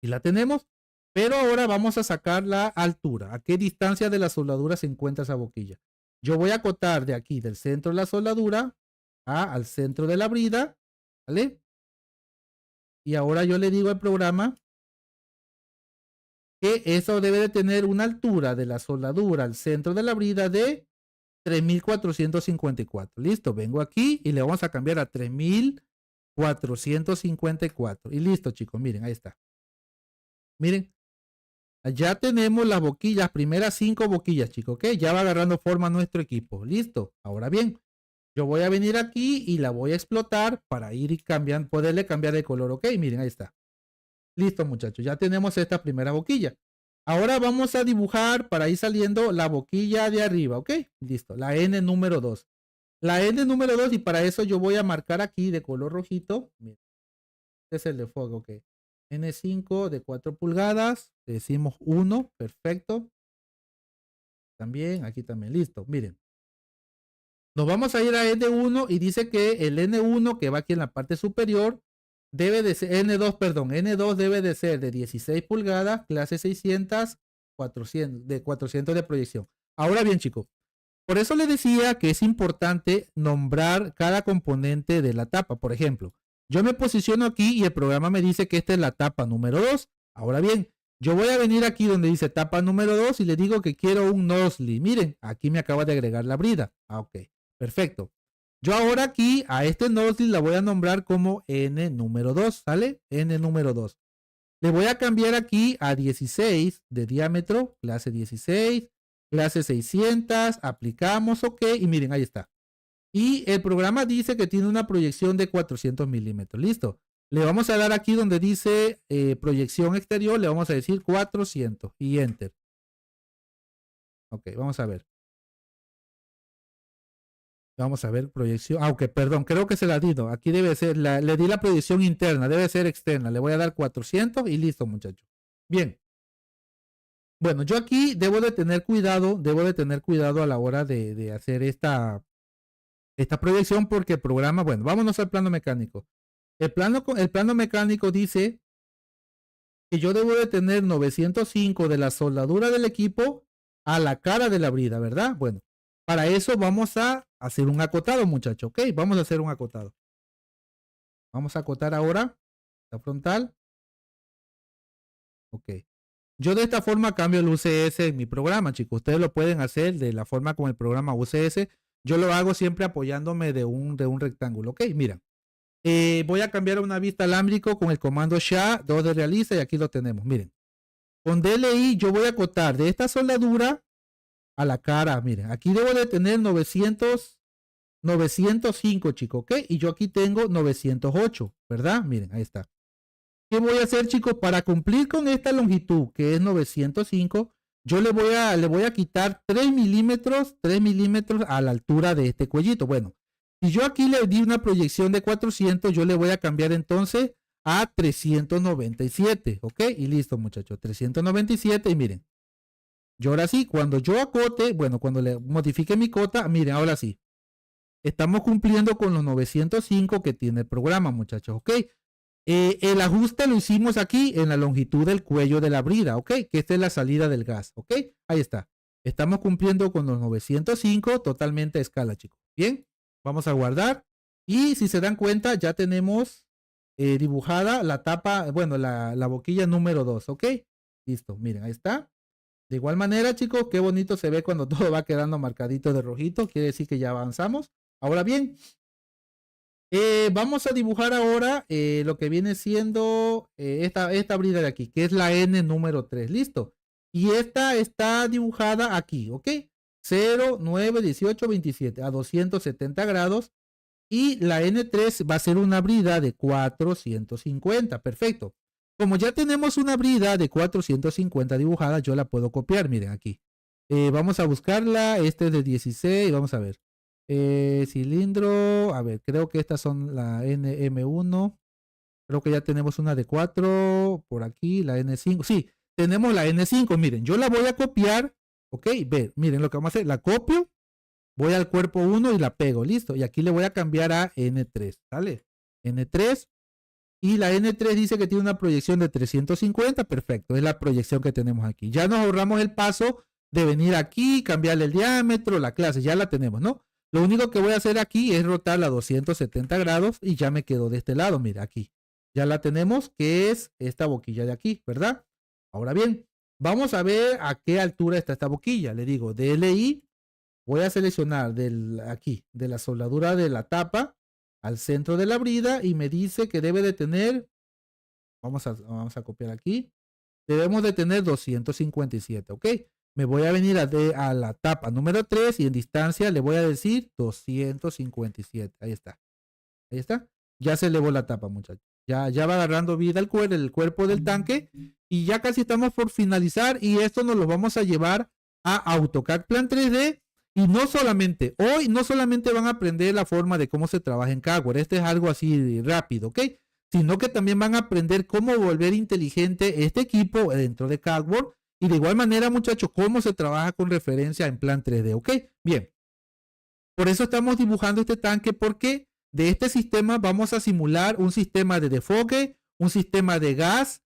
Y la tenemos, pero ahora vamos a sacar la altura. ¿A qué distancia de la soldadura se encuentra esa boquilla? Yo voy a acotar de aquí, del centro de la soldadura, al centro de la brida, ¿vale? Y ahora yo le digo al programa que eso debe de tener una altura de la soldadura al centro de la brida de 3454. Listo, vengo aquí y le vamos a cambiar a 3454. Y listo, chicos, miren, ahí está. Miren, ya tenemos las boquillas, primeras 5 boquillas, chicos, ¿ok? Ya va agarrando forma nuestro equipo. Listo. Ahora bien, yo voy a venir aquí y la voy a explotar para ir cambiando, poderle cambiar de color, ¿ok? Miren, ahí está. Listo, muchachos, ya tenemos esta primera boquilla. Ahora vamos a dibujar para ir saliendo la boquilla de arriba, ¿ok? Listo, la N número 2. La N número 2 y para eso yo voy a marcar aquí de color rojito. Miren, este es el de fuego, ok. N5 de 4 pulgadas, decimos 1, perfecto. También, aquí también, listo, miren. Nos vamos a ir a N1 y dice que el N1 que va aquí en la parte superior debe de ser, N2 debe de ser de 16 pulgadas, clase 600, 400 de proyección. Ahora bien, chicos, por eso les decía que es importante nombrar cada componente de la tapa. Por ejemplo, yo me posiciono aquí y el programa me dice que esta es la tapa número 2. Ahora bien, yo voy a venir aquí donde dice tapa número 2 y le digo que quiero un nozzle. Miren, aquí me acaba de agregar la brida. Ok, perfecto. Yo ahora aquí a este nozzle la voy a nombrar como N número 2, ¿sale? N número 2. Le voy a cambiar aquí a 16 de diámetro, clase 16, clase 600, aplicamos, ok, y miren, ahí está. Y el programa dice que tiene una proyección de 400 milímetros, listo. Le vamos a dar aquí donde dice proyección exterior, le vamos a decir 400 y enter. Ok, vamos a ver. Vamos a ver, proyección. Aunque, perdón, creo que se la di. Aquí debe ser, le di la proyección interna, debe ser externa. Le voy a dar 400 y listo, muchachos. Bien. Bueno, yo aquí debo de tener cuidado a la hora de hacer esta proyección porque el programa, bueno, vámonos al plano mecánico. El plano mecánico dice que yo debo de tener 905 de la soldadura del equipo a la cara de la brida, ¿verdad? Bueno, para eso vamos a hacer un acotado, muchachos, ¿ok? Vamos a hacer un acotado. Vamos a acotar ahora la frontal. Ok. Yo de esta forma cambio el UCS en mi programa, chicos. Ustedes lo pueden hacer de la forma con el programa UCS. Yo lo hago siempre apoyándome de un rectángulo. Ok, mira. Voy a cambiar a una vista alámbrico con el comando SHA 2 de realiza y aquí lo tenemos. Miren. Con DLI yo voy a acotar de esta soldadura a la cara. Miren, aquí debo de tener 900 905, chicos, ¿ok? Y yo aquí tengo 908, ¿verdad? Miren, ahí está. ¿Qué voy a hacer, chicos? Para cumplir con esta longitud, que es 905, yo le voy a quitar 3 milímetros a la altura de este cuellito. Bueno, si yo aquí le di una proyección de 400, yo le voy a cambiar entonces a 397, ¿ok? Y listo, muchachos, 397. Y miren, yo ahora sí, cuando yo acote, bueno, cuando le modifique mi cota, miren, ahora sí, estamos cumpliendo con los 905 que tiene el programa, muchachos, ¿ok? El ajuste lo hicimos aquí en la longitud del cuello de la brida, ¿ok? Que esta es la salida del gas, ¿ok? Ahí está. Estamos cumpliendo con los 905 totalmente a escala, chicos. Bien, vamos a guardar. Y si se dan cuenta, ya tenemos dibujada la tapa, bueno, la boquilla número 2, ¿ok? Listo, miren, ahí está. De igual manera, chicos, qué bonito se ve cuando todo va quedando marcadito de rojito. Quiere decir que ya avanzamos. Ahora bien, vamos a dibujar ahora lo que viene siendo esta brida de aquí, que es la N número 3. Listo. Y esta está dibujada aquí, ¿ok? 0, 9, 18, 27 a 270 grados. Y la N3 va a ser una brida de 450. Perfecto. Como ya tenemos una brida de 450 dibujada, yo la puedo copiar. Miren aquí. Vamos a buscarla. Este es de 16. Vamos a ver. Cilindro. A ver, creo que estas son la NM1. Creo que ya tenemos una de 4. Por aquí, la N5. Sí, tenemos la N5. Miren, yo la voy a copiar. Ok, ver, miren lo que vamos a hacer. La copio. Voy al cuerpo 1 y la pego, listo. Y aquí le voy a cambiar a N3, ¿sale? N3. Y la N3 dice que tiene una proyección de 350, perfecto. Es la proyección que tenemos aquí. Ya nos ahorramos el paso de venir aquí, cambiarle el diámetro, la clase, ya la tenemos, ¿no? Lo único que voy a hacer aquí es rotarla a 270 grados y ya me quedó de este lado, mira, aquí. Ya la tenemos, que es esta boquilla de aquí, ¿verdad? Ahora bien, vamos a ver a qué altura está esta boquilla. Le digo, DLI. Voy a seleccionar aquí, de la soldadura de la tapa al centro de la brida y me dice que debe de tener, vamos a copiar aquí, debemos de tener 257, ¿ok? Me voy a venir a la tapa número 3 y en distancia le voy a decir 257, ahí está, ahí está. Ya se elevó la tapa, muchachos. Ya va agarrando vida el cuerpo del tanque y ya casi estamos por finalizar y esto nos lo vamos a llevar a AutoCAD Plan 3D. Y no solamente, hoy no solamente van a aprender la forma de cómo se trabaja en CADWORD, este es algo así rápido, ¿ok? Sino que también van a aprender cómo volver inteligente este equipo dentro de CADWORD y de igual manera, muchachos, cómo se trabaja con referencia en plan 3D, ¿ok? Bien, por eso estamos dibujando este tanque porque de este sistema vamos a simular un sistema de desfogue, un sistema de gas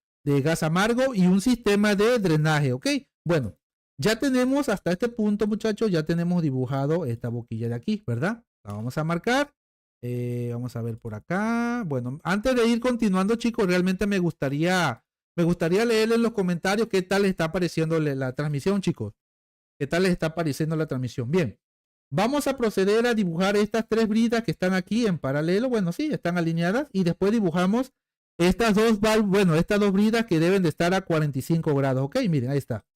amargo y un sistema de drenaje, ¿ok? Bueno. Ya tenemos hasta este punto, muchachos, ya tenemos dibujado esta boquilla de aquí, ¿verdad? La vamos a marcar. Vamos a ver por acá. Bueno, antes de ir continuando, chicos, realmente me gustaría leer en los comentarios qué tal les está pareciendo la transmisión, chicos. ¿Qué tal les está pareciendo la transmisión? Bien, vamos a proceder a dibujar estas tres bridas que están aquí en paralelo. Bueno, sí, están alineadas. Y después dibujamos estas dos bridas que deben de estar a 45 grados. Ok, miren, ahí está.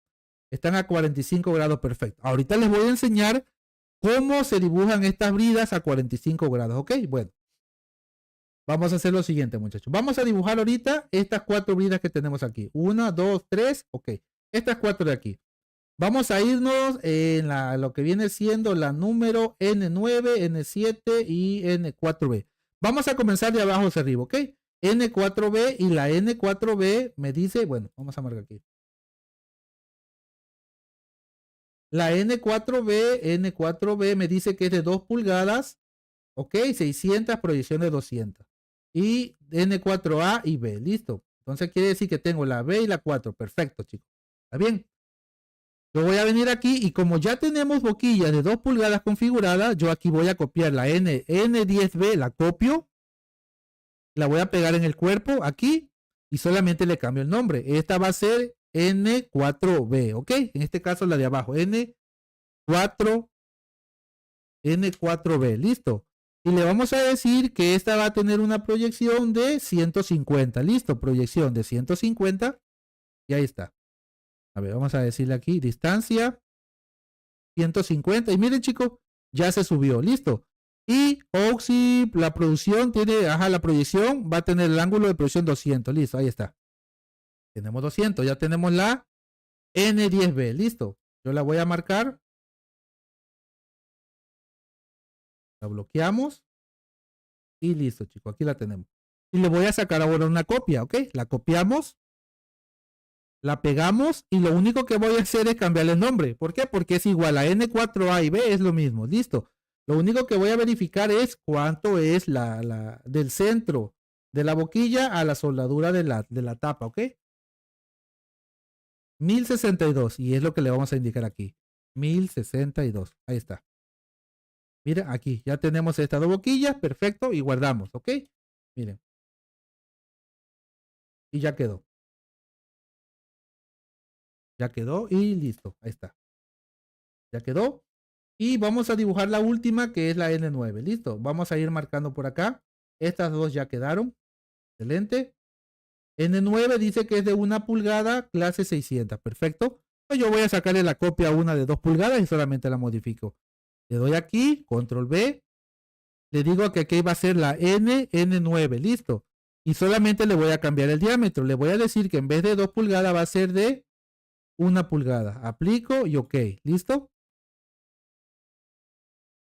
Están a 45 grados perfecto. Ahorita les voy a enseñar cómo se dibujan estas bridas a 45 grados, ¿ok? Bueno, vamos a hacer lo siguiente, muchachos. Vamos a dibujar ahorita estas cuatro bridas que tenemos aquí. 1, 2, 3, ok. Estas cuatro de aquí. Vamos a irnos en lo que viene siendo la número N9, N7 y N4B. Vamos a comenzar de abajo hacia arriba, ¿ok? N4B y la N4B me dice, bueno, vamos a marcar aquí. La N4B me dice que es de 2 pulgadas, ok, 600, proyección de 200. Y N4A y B, listo. Entonces quiere decir que tengo la B y la 4, perfecto, chicos. ¿Está bien? Yo voy a venir aquí y como ya tenemos boquillas de 2 pulgadas configuradas, yo aquí voy a copiar la N10B, la copio, la voy a pegar en el cuerpo aquí y solamente le cambio el nombre. Esta va a ser N4B, ¿ok? En este caso la de abajo, N4B, listo. Y le vamos a decir que esta va a tener una proyección de 150, listo, proyección de 150. Y ahí está. A ver, vamos a decirle aquí, distancia 150. Y miren, chicos, ya se subió, listo. Y Oxy, la producción tiene, ajá, la proyección va a tener el ángulo de proyección 200. Listo, ahí está. Tenemos 200. Ya tenemos la N10B. Listo. Yo la voy a marcar. La bloqueamos. Y listo, chicos. Aquí la tenemos. Y le voy a sacar ahora una copia, ¿ok? La copiamos. La pegamos. Y lo único que voy a hacer es cambiarle el nombre. ¿Por qué? Porque es igual a N4A y B. Es lo mismo. Listo. Lo único que voy a verificar es cuánto es del centro de la boquilla a la soldadura de la tapa, ¿ok? 1062. Y es lo que le vamos a indicar aquí. 1062. Ahí está. Mira, aquí ya tenemos estas dos boquillas. Perfecto. Y guardamos, ¿ok? Miren. Y ya quedó. Ya quedó y listo. Ahí está. Ya quedó. Y vamos a dibujar la última que es la N9. Listo. Vamos a ir marcando por acá. Estas dos ya quedaron. Excelente. N9 dice que es de 1 pulgada, clase 600. Perfecto. Pues yo voy a sacarle la copia a una de 2 pulgadas y solamente la modifico. Le doy aquí, control B. Le digo que aquí va a ser la N9. Listo. Y solamente le voy a cambiar el diámetro. Le voy a decir que en vez de 2 pulgadas va a ser de 1 pulgada. Aplico y OK. ¿Listo?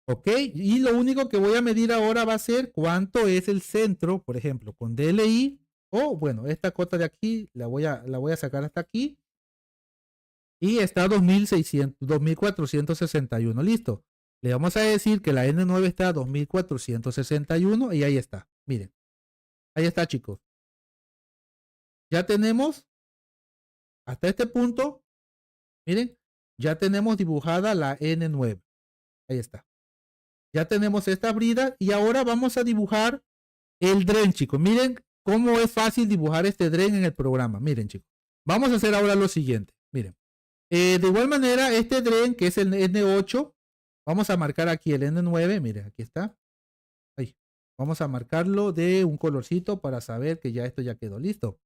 OK. Y lo único que voy a medir ahora va a ser cuánto es el centro, por ejemplo, con DLI. O bueno, esta cota de aquí la voy a sacar hasta aquí. Y está 2600, 2461. Listo. Le vamos a decir que la N9 está a 2461 y ahí está. Miren. Ahí está, chicos. Ya tenemos hasta este punto. Miren. Ya tenemos dibujada la N9. Ahí está. Ya tenemos esta brida y ahora vamos a dibujar el dren, chicos. Miren cómo es fácil dibujar este dren en el programa. Miren, chicos. Vamos a hacer ahora lo siguiente. Miren. De igual manera, este dren, que es el N8, vamos a marcar aquí el N9. Miren, aquí está. Ahí. Vamos a marcarlo de un colorcito para saber que ya esto ya quedó listo.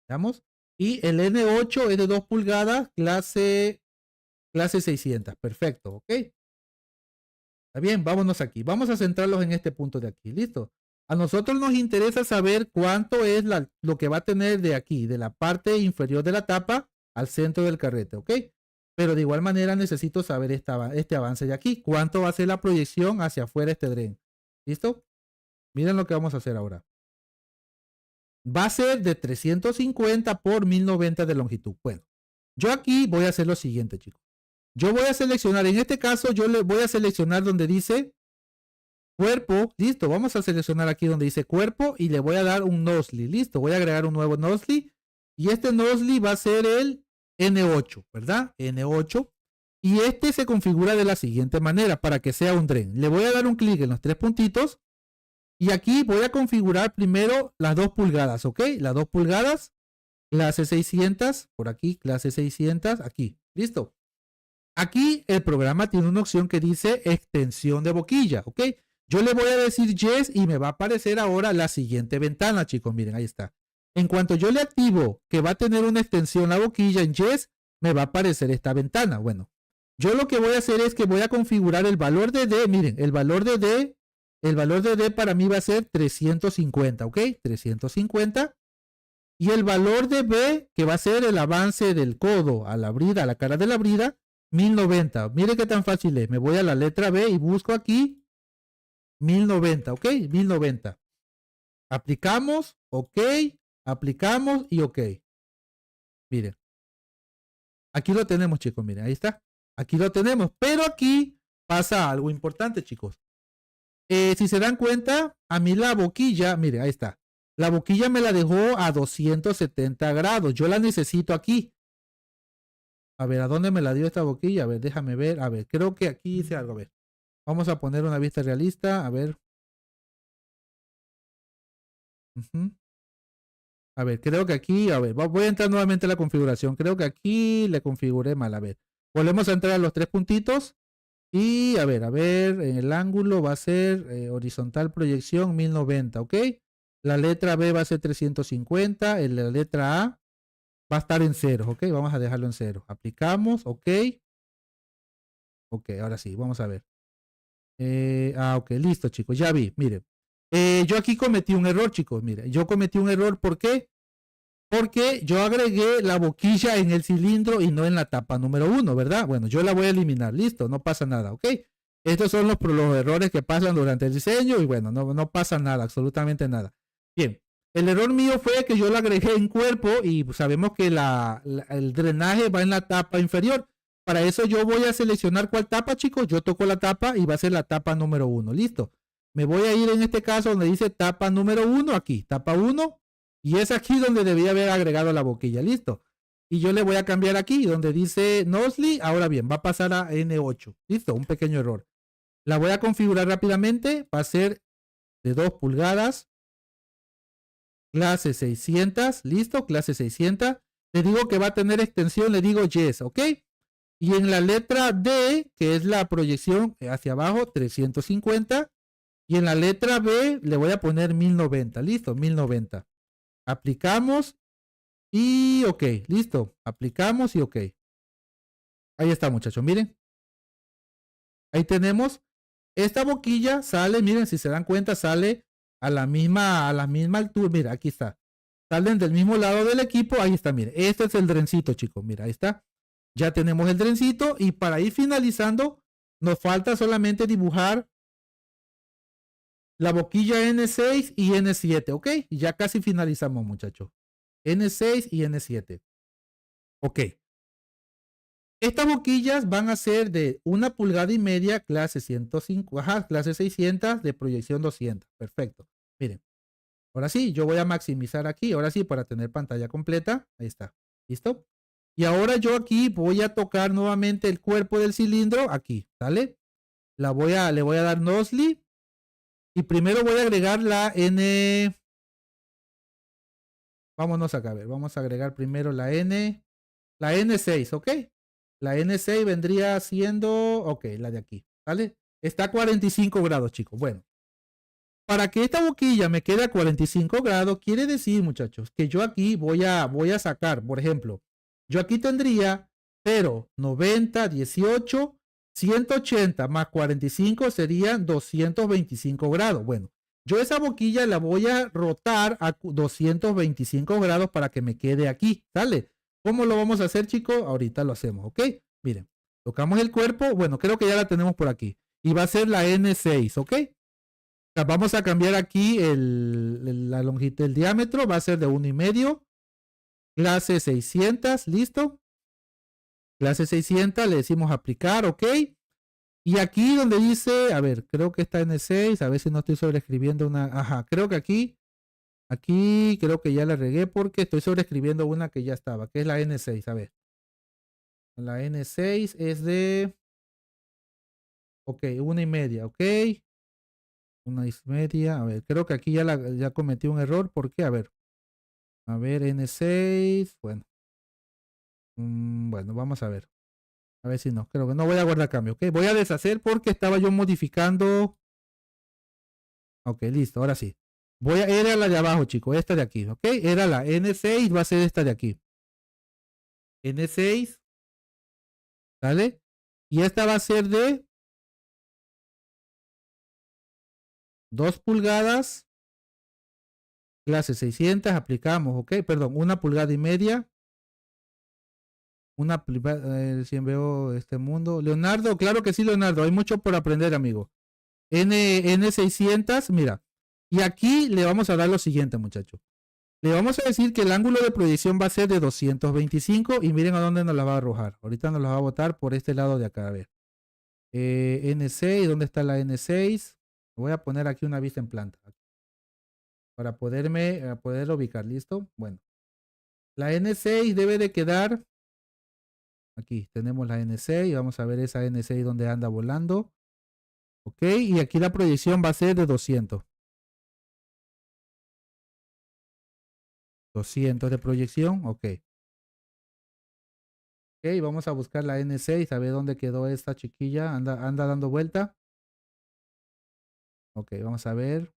Veamos. Y el N8 es de 2 pulgadas, clase 600. Perfecto, ¿ok? Está bien, vámonos aquí. Vamos a centrarlos en este punto de aquí. Listo. A nosotros nos interesa saber cuánto es lo que va a tener de aquí, de la parte inferior de la tapa al centro del carrete, ¿ok? Pero de igual manera necesito saber este avance de aquí. ¿Cuánto va a ser la proyección hacia afuera este dren? ¿Listo? Miren lo que vamos a hacer ahora. Va a ser de 350 por 1090 de longitud. Bueno, yo aquí voy a hacer lo siguiente, chicos. Yo voy a seleccionar, en este caso yo le voy a seleccionar donde dice cuerpo. Listo, vamos a seleccionar aquí donde dice cuerpo y le voy a dar un nozzle. Listo, voy a agregar un nuevo nozzle y este nozzle va a ser el N8, ¿verdad? N8. Y este se configura de la siguiente manera para que sea un dren. Le voy a dar un clic en los tres puntitos y aquí voy a configurar primero las 2 pulgadas, ¿ok? Las 2 pulgadas, clase 600, por aquí, clase 600, aquí. Listo. Aquí el programa tiene una opción que dice extensión de boquilla, ¿ok? Yo le voy a decir yes y me va a aparecer ahora la siguiente ventana, chicos. Miren, ahí está. En cuanto yo le activo que va a tener una extensión la boquilla en yes, me va a aparecer esta ventana. Bueno, yo lo que voy a hacer es que voy a configurar el valor de D. Miren, el valor de D para mí va a ser 350, ¿ok? 350. Y el valor de B, que va a ser el avance del codo a la brida, a la cara de la brida, 1090. Mire qué tan fácil es. Me voy a la letra B y busco aquí 1090, ¿ok? 1090. Aplicamos, OK, aplicamos y OK. Miren. Aquí lo tenemos, chicos. Miren, ahí está. Aquí lo tenemos. Pero aquí pasa algo importante, chicos. Si se dan cuenta, a mí la boquilla, miren, ahí está. La boquilla me la dejó a 270 grados. Yo la necesito aquí. A ver, ¿a dónde me la dio esta boquilla? A ver, déjame ver. A ver, creo que aquí hice algo. A ver. Vamos a poner una vista realista. A ver. A ver, creo que aquí, a ver, voy a entrar nuevamente a la configuración. Creo que aquí le configuré mal. A ver, volvemos a entrar a los tres puntitos. Y a ver, en el ángulo va a ser horizontal proyección 1090, ¿ok? La letra B va a ser 350. La letra A va a estar en 0, ¿ok? Vamos a dejarlo en 0. Aplicamos, ¿ok? Ok, ahora sí, vamos a ver. Ok, listo, chicos, ya vi, miren. Yo aquí cometí un error, chicos, miren. Yo cometí un error, ¿por qué? Porque yo agregué la boquilla en el cilindro y no en la tapa número 1, ¿verdad? Bueno, yo la voy a eliminar, listo, no pasa nada, ¿ok? Estos son los errores que pasan durante el diseño y bueno, no pasa nada, absolutamente nada. Bien, el error mío fue que yo la agregué en cuerpo y sabemos que el drenaje va en la tapa inferior. Para eso yo voy a seleccionar cuál tapa, chicos. Yo toco la tapa y va a ser la tapa número 1, listo. Me voy a ir en este caso donde dice tapa número 1, aquí, tapa 1. Y es aquí donde debía haber agregado la boquilla, listo. Y yo le voy a cambiar aquí, donde dice Nosli. Ahora bien, va a pasar a N8, listo, un pequeño error. La voy a configurar rápidamente, va a ser de 2 pulgadas, clase 600, listo, clase 600. Le digo que va a tener extensión, le digo yes, ¿ok? Y en la letra D, que es la proyección hacia abajo, 350. Y en la letra B le voy a poner 1090, listo, 1090. Aplicamos y ok, listo. Aplicamos y ok. Ahí está, muchachos, miren. Ahí tenemos. Esta boquilla sale, miren, si se dan cuenta, sale a la misma altura. Mira, aquí está. Salen del mismo lado del equipo. Ahí está, miren. Este es el drencito, chicos. Mira, ahí está. Ya tenemos el drencito. Y para ir finalizando, nos falta solamente dibujar la boquilla N6 y N7, ¿ok? Y ya casi finalizamos, muchachos. N6 y N7. Ok. Estas boquillas van a ser de 1,5 pulgadas, clase 105, clase 600, de proyección 200. Perfecto. Miren. Ahora sí, yo voy a maximizar aquí. Ahora sí, para tener pantalla completa. Ahí está. ¿Listo? Y ahora yo aquí voy a tocar nuevamente el cuerpo del cilindro. Aquí, ¿sale? Le voy a dar Nosli. Y primero voy a agregar la N. Vámonos acá a ver. Vamos a agregar primero la N. La N6, ¿ok? La N6 vendría siendo, ok, la de aquí, ¿vale? Está a 45 grados, chicos. Bueno, para que esta boquilla me quede a 45 grados, quiere decir, muchachos, que yo aquí voy a sacar, por ejemplo, yo aquí tendría 0, 90, 18, 180 más 45 serían 225 grados. Bueno, yo esa boquilla la voy a rotar a 225 grados para que me quede aquí, ¿sale? ¿Cómo lo vamos a hacer, chicos? Ahorita lo hacemos, ¿ok? Miren, tocamos el cuerpo. Bueno, creo que ya la tenemos por aquí. Y va a ser la N6, ¿ok? Vamos a cambiar aquí la longitud del diámetro. Va a ser de 1,5. Clase 600, ¿listo? Clase 600, le decimos aplicar, ¿ok? Y aquí donde dice, a ver, creo que está N6. A ver si no estoy sobreescribiendo una. Ajá, creo que aquí creo que ya la regué porque estoy sobreescribiendo una que ya estaba, que es la N6, a ver. La N6 es de, ok, 1,5, ok. 1,5, a ver, creo que aquí ya cometí un error, ¿por qué? A ver, N6, bueno. Bueno, vamos a ver. A ver si no, creo que no voy a guardar cambio, ok. Voy a deshacer porque estaba yo modificando. Ok, listo, ahora sí. Era la de abajo, chicos, esta de aquí, ok. Era la N6, va a ser esta de aquí. N6, ¿vale? Y esta va a ser de 2 pulgadas, clase 600, aplicamos, ok, perdón, 1,5 pulgadas. Si veo este mundo. Leonardo, claro que sí, Leonardo, hay mucho por aprender, amigo. N600, mira. Y aquí le vamos a dar lo siguiente, muchachos. Le vamos a decir que el ángulo de proyección va a ser de 225 y miren a dónde nos la va a arrojar. Ahorita nos la va a botar por este lado de acá, a ver. N6, ¿dónde está la N6? Voy a poner aquí una vista en planta. Para poder ubicar, ¿listo? Bueno. La N6 debe de quedar. Aquí tenemos la N6. Vamos a ver esa N6 donde anda volando. Ok, y aquí la proyección va a ser de 200. 200 de proyección, ok. Ok, vamos a buscar la N6, a ver dónde quedó esta chiquilla. Anda dando vuelta. Ok, vamos a ver.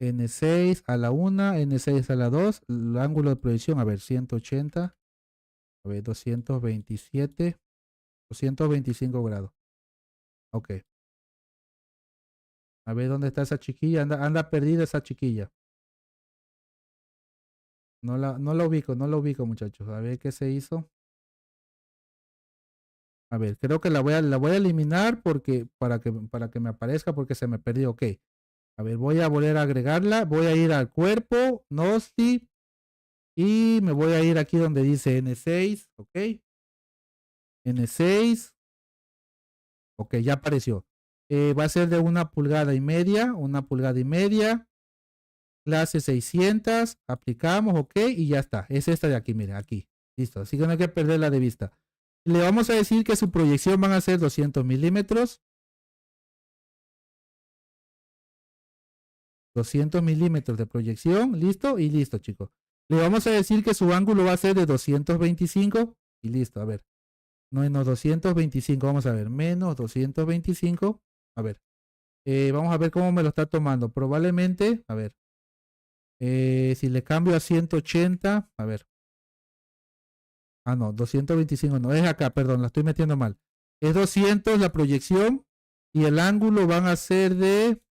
N6 a la 1, N6 a la 2. El ángulo de proyección, a ver, 180. A ver, 227. 225 grados. Ok. A ver dónde está esa chiquilla. Anda perdida esa chiquilla. No la ubico, muchachos. A ver qué se hizo. A ver, creo que la voy a eliminar porque para que me aparezca porque se me perdió. Ok. A ver, voy a volver a agregarla. Voy a ir al cuerpo, Nosti. Y me voy a ir aquí donde dice N6. Ok. N6. Ok, ya apareció. Va a ser de 1,5 pulgadas. 1,5 pulgadas. Clase 600. Aplicamos, ok. Y ya está. Es esta de aquí, mira, aquí. Listo. Así que no hay que perderla de vista. Le vamos a decir que su proyección van a ser 200 milímetros. 200 milímetros de proyección. Listo. Y listo, chicos. Le vamos a decir que su ángulo va a ser de 225. Y listo. A ver. Menos 225. Vamos a ver. Menos 225. A ver. Vamos a ver cómo me lo está tomando. Probablemente. A ver. Si le cambio a 180. A ver. Ah, no. 225 no. Es acá. Perdón. La estoy metiendo mal. Es 200 la proyección. Y el ángulo van a ser de...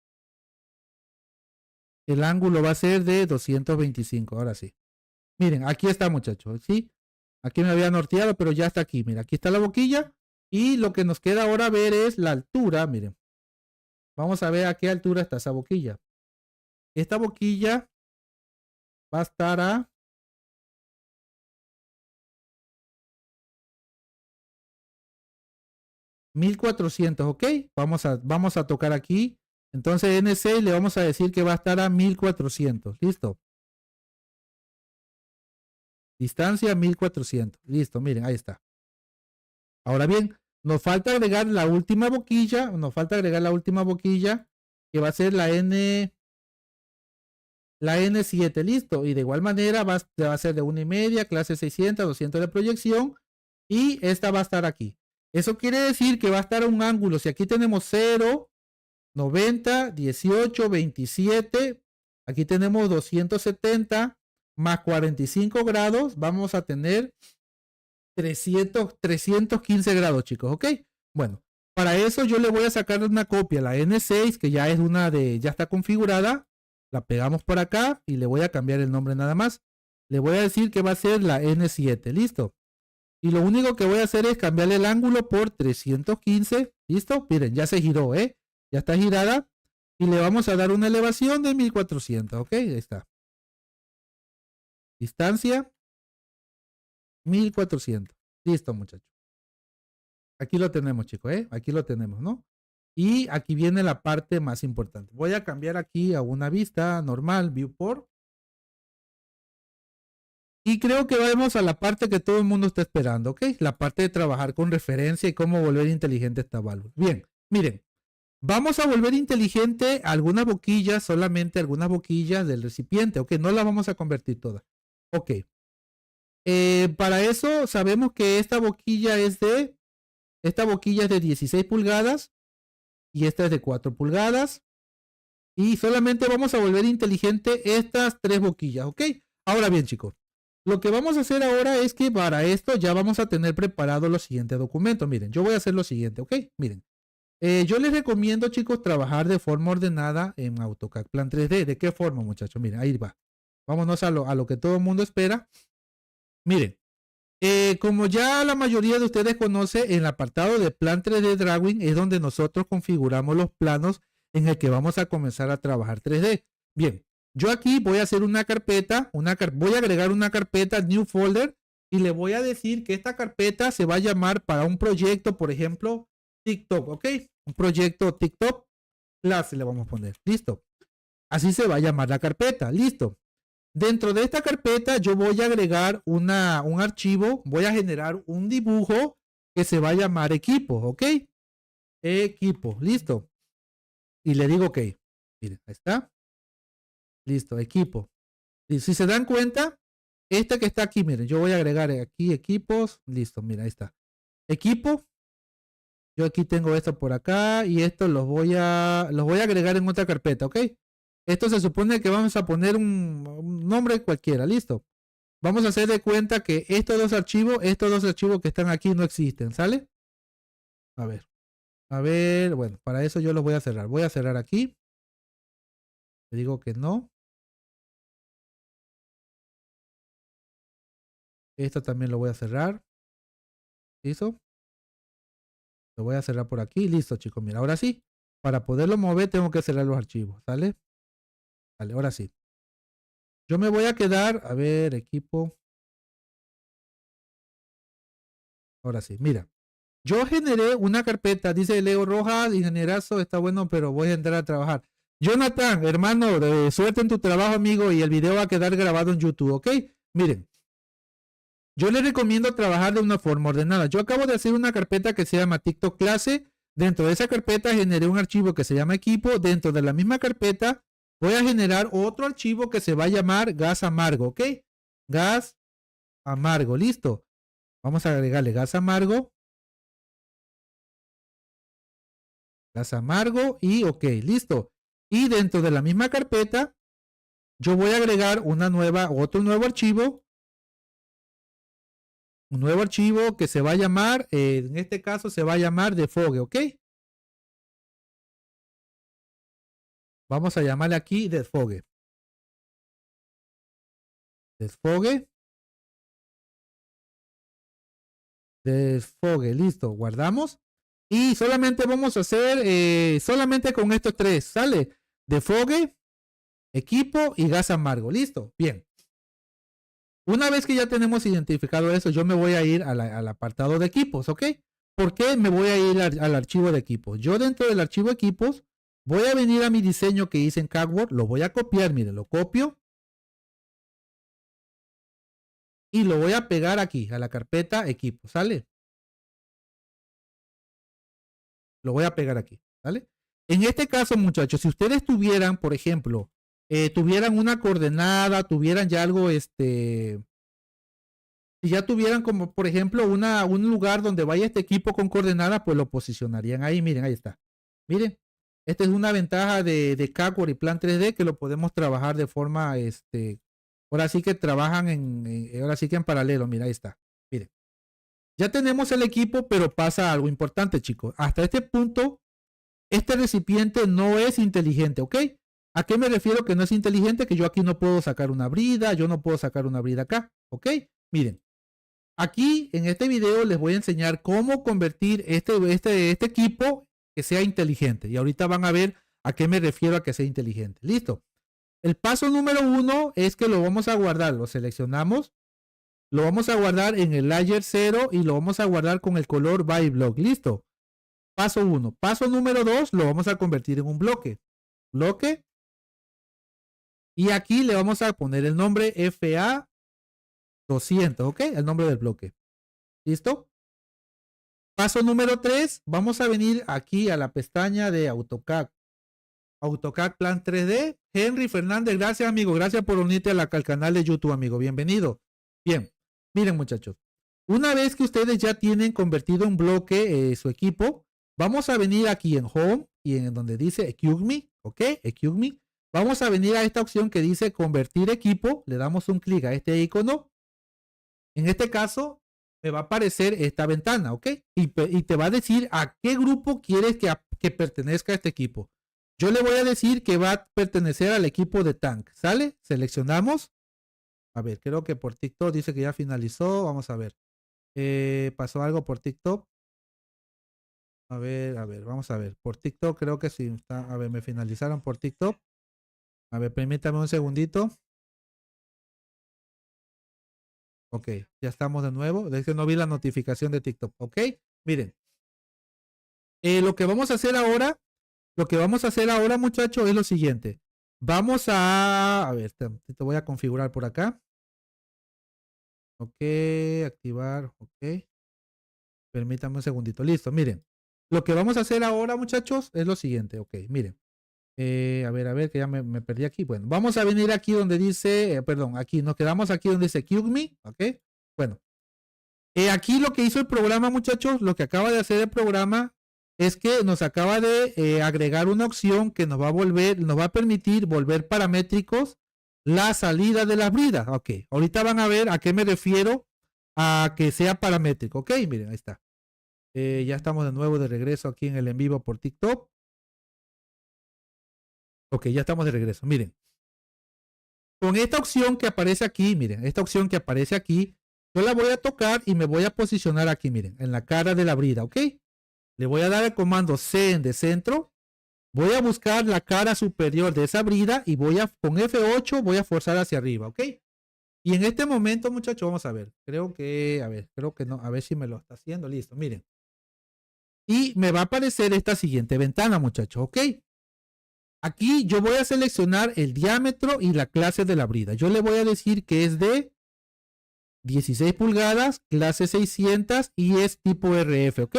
El ángulo va a ser de 225. Ahora sí. Miren, aquí está, muchachos. ¿Sí? Aquí me había norteado, pero ya está aquí. Mira, aquí está la boquilla. Y lo que nos queda ahora ver es la altura. Miren. Vamos a ver a qué altura está esa boquilla. Esta boquilla va a estar a 1400. ¿Ok? Vamos a tocar aquí. Entonces N6 le vamos a decir que va a estar a 1400. ¿Listo? Distancia 1400. Listo, miren, ahí está. Ahora bien, nos falta agregar la última boquilla. Que va a ser la N7. Listo. Y de igual manera va a ser de 1,5, clase 600, 200 de proyección. Y esta va a estar aquí. Eso quiere decir que va a estar a un ángulo. Si aquí tenemos 0, 90, 18, 27. Aquí tenemos 270 más 45 grados. Vamos a tener 315 grados, chicos. ¿Ok? Bueno, para eso yo le voy a sacar una copia, la N6, que ya es ya está configurada. La pegamos por acá y le voy a cambiar el nombre nada más. Le voy a decir que va a ser la N7. ¿Listo? Y lo único que voy a hacer es cambiarle el ángulo por 315. ¿Listo? Miren, ya se giró, ¿eh? Ya está girada. Y le vamos a dar una elevación de 1400. ¿Ok? Ahí está. Distancia 1400. Listo, muchachos. Aquí lo tenemos, chicos, ¿eh? Aquí lo tenemos, ¿no? Y aquí viene la parte más importante. Voy a cambiar aquí a una vista normal, viewport. Y creo que vamos a la parte que todo el mundo está esperando, ¿ok? La parte de trabajar con referencia y cómo volver inteligente esta válvula. Bien, miren, vamos a volver inteligente algunas boquillas, solamente algunas boquillas del recipiente, ¿ok? No las vamos a convertir todas. Ok. Para eso sabemos que esta boquilla es de 16 pulgadas y esta es de 4 pulgadas. Y solamente vamos a volver inteligente estas 3 boquillas, ¿ok? Ahora bien, chicos, lo que vamos a hacer ahora es que para esto ya vamos a tener preparado los siguientes documentos. Miren, yo voy a hacer lo siguiente, ¿ok? Miren, yo les recomiendo, chicos, trabajar de forma ordenada en AutoCAD Plan 3D. ¿De qué forma, muchachos? Miren, ahí va. Vámonos a lo que todo el mundo espera. Miren, como ya la mayoría de ustedes conoce, en el apartado de Plan 3D Drawing es donde nosotros configuramos los planos en el que vamos a comenzar a trabajar 3D. Bien, yo aquí voy a hacer una carpeta, voy a agregar una carpeta, New Folder, y le voy a decir que esta carpeta se va a llamar para un proyecto, por ejemplo, TikTok, ¿ok? Un proyecto TikTok, clase le vamos a poner, listo. Así se va a llamar la carpeta, listo. Dentro de esta carpeta yo voy a agregar un archivo, voy a generar un dibujo que se va a llamar equipo, ¿ok? Equipo, listo. Y le digo ok. Miren, ahí está. Listo, equipo. Y si se dan cuenta, esta que está aquí, miren, yo voy a agregar aquí equipos. Listo, mira, ahí está. Equipo. Yo aquí tengo esto por acá y esto los voy a agregar en otra carpeta, ¿ok? Esto se supone que vamos a poner un nombre cualquiera, listo. Vamos a hacer de cuenta que estos dos archivos que están aquí no existen, ¿sale? A ver. A ver, bueno, para eso yo los voy a cerrar. Voy a cerrar aquí. Le digo que no. Esto también lo voy a cerrar. ¿Listo? Lo voy a cerrar por aquí. Listo, chicos. Mira, ahora sí. Para poderlo mover tengo que cerrar los archivos. ¿Sale? Vale, ahora sí. Yo me voy a quedar. A ver, equipo. Ahora sí. Mira. Yo generé una carpeta. Dice Leo Rojas. Ingenierazo. Está bueno, pero voy a entrar a trabajar. Jonathan, hermano, suerte en tu trabajo, amigo. Y el video va a quedar grabado en YouTube. ¿Ok? Miren. Yo les recomiendo trabajar de una forma ordenada. Yo acabo de hacer una carpeta que se llama TikTok clase. Dentro de esa carpeta generé un archivo que se llama equipo. Dentro de la misma carpeta voy a generar otro archivo que se va a llamar gas amargo, ¿ok? Gas amargo, listo. Vamos a agregarle gas amargo. Gas amargo y ok, listo. Y dentro de la misma carpeta yo voy a agregar otro nuevo archivo. Un nuevo archivo que se va a llamar, en este caso se va a llamar defogue, ¿ok? Vamos a llamarle aquí desfogue. Desfogue. Desfogue, listo, guardamos. Y solamente vamos a hacer, solamente con estos tres, ¿sale? Desfogue, equipo y gas amargo, listo, bien. Una vez que ya tenemos identificado eso, yo me voy a ir al apartado de equipos, ¿ok? ¿Por qué me voy a ir al archivo de equipos? Yo dentro del archivo equipos voy a venir a mi diseño que hice en CADWORD, lo voy a copiar, miren, lo copio y lo voy a pegar aquí, a la carpeta equipos, ¿sale? Lo voy a pegar aquí, ¿sale? En este caso, muchachos, si ustedes tuvieran, por ejemplo, tuvieran una coordenada, tuvieran ya algo, si ya tuvieran como, por ejemplo, un lugar donde vaya este equipo con coordenada, pues lo posicionarían ahí. Miren, ahí está. Miren, esta es una ventaja de CADWORD y Plan 3D que lo podemos trabajar de forma, ahora sí que trabajan ahora sí que en paralelo. Mira, ahí está. Miren, ya tenemos el equipo, pero pasa algo importante, chicos. Hasta este punto, este recipiente no es inteligente, ¿ok? ¿A qué me refiero que no es inteligente? Que yo aquí no puedo sacar una brida, yo no puedo sacar una brida acá, ¿ok? Miren, aquí en este video les voy a enseñar cómo convertir este equipo que sea inteligente. Y ahorita van a ver a qué me refiero a que sea inteligente. Listo. El paso número 1 es que lo vamos a guardar. Lo seleccionamos. Lo vamos a guardar en el layer 0 y lo vamos a guardar con el color by block. Listo. Paso 1. Paso número 2 lo vamos a convertir en un bloque. Bloque. Y aquí le vamos a poner el nombre FA200, ¿ok? El nombre del bloque. ¿Listo? Paso número 3, vamos a venir aquí a la pestaña de AutoCAD. AutoCAD Plan 3D. Henry Fernández, gracias amigo, gracias por unirte al canal de YouTube, amigo. Bienvenido. Bien, miren muchachos. Una vez que ustedes ya tienen convertido en bloque su equipo, vamos a venir aquí en Home y en donde dice Equip Me, ¿ok? Equip Me. Vamos a venir a esta opción que dice Convertir equipo. Le damos un clic a este icono. En este caso, me va a aparecer esta ventana, ¿ok? Y te va a decir a qué grupo quieres que pertenezca este equipo. Yo le voy a decir que va a pertenecer al equipo de Tank, ¿sale? Seleccionamos. A ver, creo que por TikTok dice que ya finalizó. Vamos a ver. ¿Pasó algo por TikTok? A ver, vamos a ver. Por TikTok creo que sí. A ver, me finalizaron por TikTok. A ver, permítame un segundito. Ok, ya estamos de nuevo. Es que no vi la notificación de TikTok. Ok, miren. Lo que vamos a hacer ahora, muchachos, es lo siguiente. Vamos a ver, te voy a configurar por acá. Ok, activar, ok. Permítame un segundito. Listo, miren. Lo que vamos a hacer ahora, muchachos, es lo siguiente. Ok, miren. A ver, que ya me perdí aquí. Bueno, vamos a venir aquí donde dice, perdón, aquí, nos quedamos aquí donde dice Equip Me, ok. Bueno, aquí lo que hizo el programa, muchachos, lo que acaba de hacer el programa es que nos acaba de agregar una opción que nos va a permitir volver paramétricos la salida de las bridas. Ok, ahorita van a ver a qué me refiero a que sea paramétrico. Ok, miren, ahí está. Ya estamos de nuevo de regreso aquí en el en vivo por TikTok. Ok, ya estamos de regreso. Miren. Con esta opción que aparece aquí, miren, esta opción que aparece aquí, yo la voy a tocar y me voy a posicionar aquí, miren, en la cara de la brida, ¿ok? Le voy a dar el comando C de centro. Voy a buscar la cara superior de esa brida y voy a, con F8, voy a forzar hacia arriba, ¿ok? Y en este momento, muchachos, vamos a ver. Creo que no. A ver si me lo está haciendo. Listo, miren. Y me va a aparecer esta siguiente ventana, muchachos, ¿ok? Aquí yo voy a seleccionar el diámetro y la clase de la brida. Yo le voy a decir que es de 16 pulgadas, clase 600 y es tipo RF, ¿ok?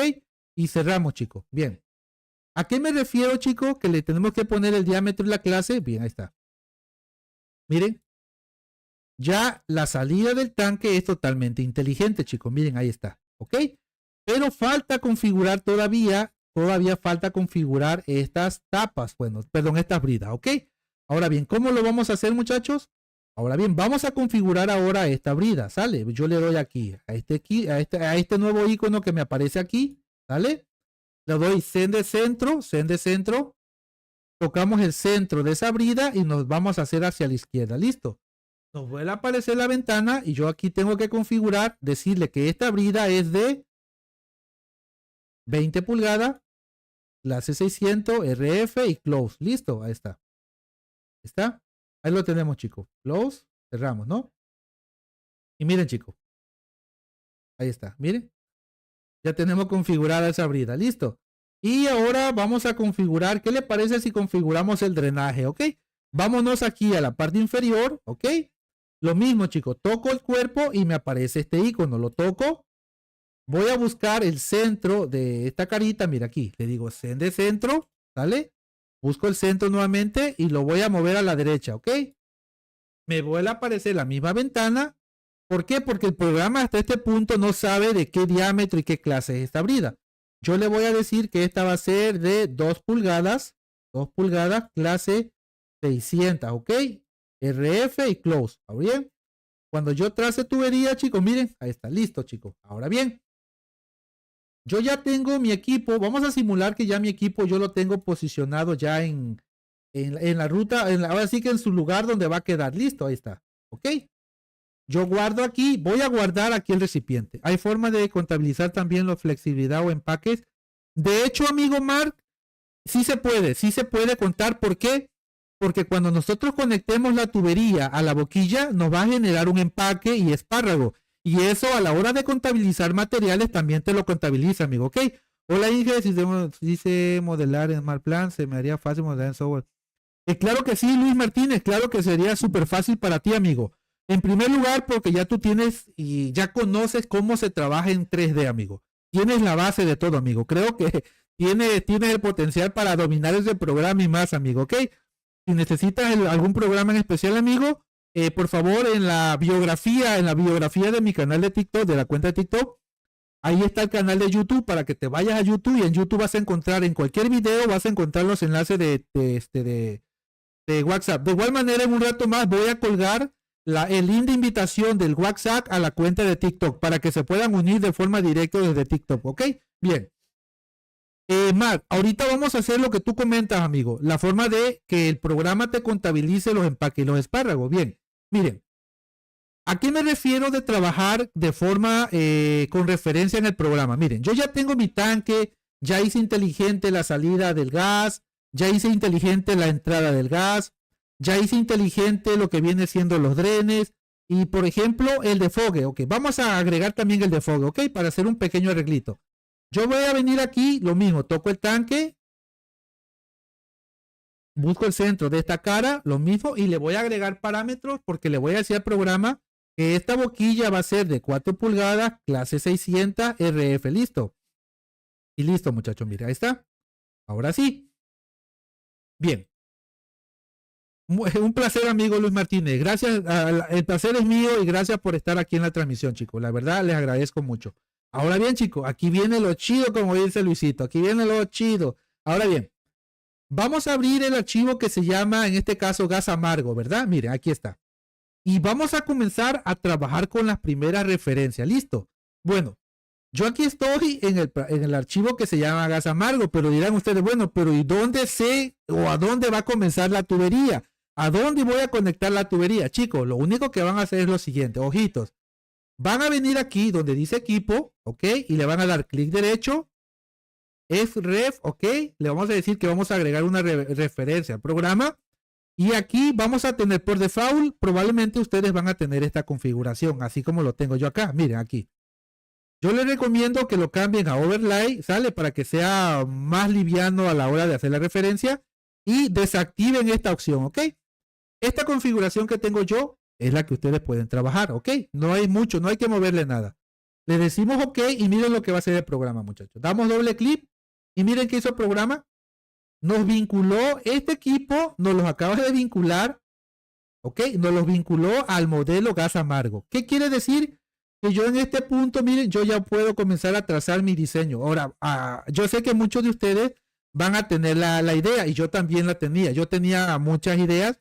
Y cerramos, chicos. Bien. ¿A qué me refiero, chicos? Que le tenemos que poner el diámetro y la clase. Bien, ahí está. Miren. Ya la salida del tanque es totalmente inteligente, chicos. Miren, ahí está. ¿Ok? Pero falta configurar todavía falta configurar estas tapas. Bueno, perdón, estas bridas. ¿Ok? Ahora bien, ¿cómo lo vamos a hacer, muchachos? Ahora bien, vamos a configurar ahora esta brida. ¿Sale? Yo le doy aquí, a este nuevo icono que me aparece aquí. ¿Sale? Le doy send de centro. Tocamos el centro de esa brida y nos vamos a hacer hacia la izquierda. ¿Listo? Nos vuelve a aparecer la ventana y yo aquí tengo que configurar, decirle que esta brida es de 20 pulgadas, clase 600, RF y close. Listo, ahí está. ¿Está? Ahí lo tenemos, chicos. Close, cerramos, ¿no? Y miren, chicos. Ahí está, miren. Ya tenemos configurada esa brida, listo. Y ahora vamos a configurar, ¿qué le parece si configuramos el drenaje? ¿Ok? Vámonos aquí a la parte inferior, ¿ok? Lo mismo, chicos, toco el cuerpo y me aparece este icono, lo toco. Voy a buscar el centro de esta carita, mira aquí, le digo send de centro, ¿sale? Busco el centro nuevamente y lo voy a mover a la derecha, ¿ok? Me vuelve a aparecer la misma ventana. ¿Por qué? Porque el programa hasta este punto no sabe de qué diámetro y qué clase es esta brida. Yo le voy a decir que esta va a ser de 2 pulgadas, clase 600, ¿ok? RF y close, ¿está bien? Cuando yo trace tubería, chicos, miren, ahí está, listo, chicos. Ahora bien, yo ya tengo mi equipo, vamos a simular que ya mi equipo yo lo tengo posicionado ya en la ruta, ahora sí que en su lugar donde va a quedar, listo, ahí está, ¿ok? Yo guardo aquí, voy a guardar aquí el recipiente. Hay forma de contabilizar también la flexibilidad o empaques. De hecho, amigo Mark, sí se puede contar. ¿Por qué? Porque cuando nosotros conectemos la tubería a la boquilla, nos va a generar un empaque y espárrago. Y eso a la hora de contabilizar materiales también te lo contabiliza, amigo, ¿ok? Hola Inge, si dice modelar en Marplan, se me haría fácil modelar en software. Claro que sí, Luis Martínez, claro que sería súper fácil para ti, amigo. En primer lugar, porque ya tú tienes y ya conoces cómo se trabaja en 3D, amigo. Tienes la base de todo, amigo. Creo que tienes el potencial para dominar ese programa y más, amigo, ¿ok? Si necesitas algún programa en especial, amigo, por favor, en la biografía de mi canal de TikTok, de la cuenta de TikTok, ahí está el canal de YouTube para que te vayas a YouTube y en YouTube vas a encontrar en cualquier video, vas a encontrar los enlaces de WhatsApp. De igual manera, en un rato más voy a colgar el link de invitación del WhatsApp a la cuenta de TikTok para que se puedan unir de forma directa desde TikTok, ¿ok? Bien. Mark, ahorita vamos a hacer lo que tú comentas, amigo. La forma de que el programa te contabilice los empaques y los espárragos. Bien, miren. ¿A qué me refiero de trabajar de forma con referencia en el programa? Miren, yo ya tengo mi tanque, ya hice inteligente la salida del gas, ya hice inteligente la entrada del gas, ya hice inteligente lo que viene siendo los drenes y, por ejemplo, el defogue. Ok, vamos a agregar también el defogue, ok, para hacer un pequeño arreglito. Yo voy a venir aquí, lo mismo, toco el tanque, busco el centro de esta cara, lo mismo, y le voy a agregar parámetros porque le voy a decir al programa que esta boquilla va a ser de 4 pulgadas, clase 600, RF, listo. Y listo, muchachos, mira, ahí está. Ahora sí. Bien. Un placer, amigo Luis Martínez. Gracias, el placer es mío y gracias por estar aquí en la transmisión, chicos. La verdad, les agradezco mucho. Ahora bien, chicos, aquí viene lo chido, como dice Luisito. Aquí viene lo chido. Ahora bien, vamos a abrir el archivo que se llama, en este caso, gas amargo, ¿verdad? Miren, aquí está. Y vamos a comenzar a trabajar con las primeras referencias. ¿Listo? Bueno, Yo aquí estoy en el archivo que se llama gas amargo, pero dirán ustedes, bueno, pero ¿y dónde sé o a dónde va a comenzar la tubería? ¿A dónde voy a conectar la tubería? Chicos, lo único que van a hacer es lo siguiente, ojitos. Van a venir aquí donde dice equipo, ¿ok? Y le van a dar clic derecho, ref, ¿ok? Le vamos a decir que vamos a agregar una referencia al programa. Y aquí vamos a tener por default, probablemente ustedes van a tener esta configuración, así como lo tengo yo acá. Miren aquí. Yo les recomiendo que lo cambien a overlay, ¿sale? Para que sea más liviano a la hora de hacer la referencia y desactiven esta opción, ¿ok? Esta configuración que tengo yo es la que ustedes pueden trabajar, ¿ok? No hay mucho, no hay que moverle nada. Le decimos OK y miren lo que va a hacer el programa, muchachos. Damos doble clic y miren qué hizo el programa. Nos vinculó este equipo, nos los acaba de vincular, ¿ok? Nos los vinculó al modelo gas amargo. ¿Qué quiere decir? Que yo en este punto, miren, yo ya puedo comenzar a trazar mi diseño. Ahora, yo sé que muchos de ustedes van a tener la idea y yo también la tenía. Yo tenía muchas ideas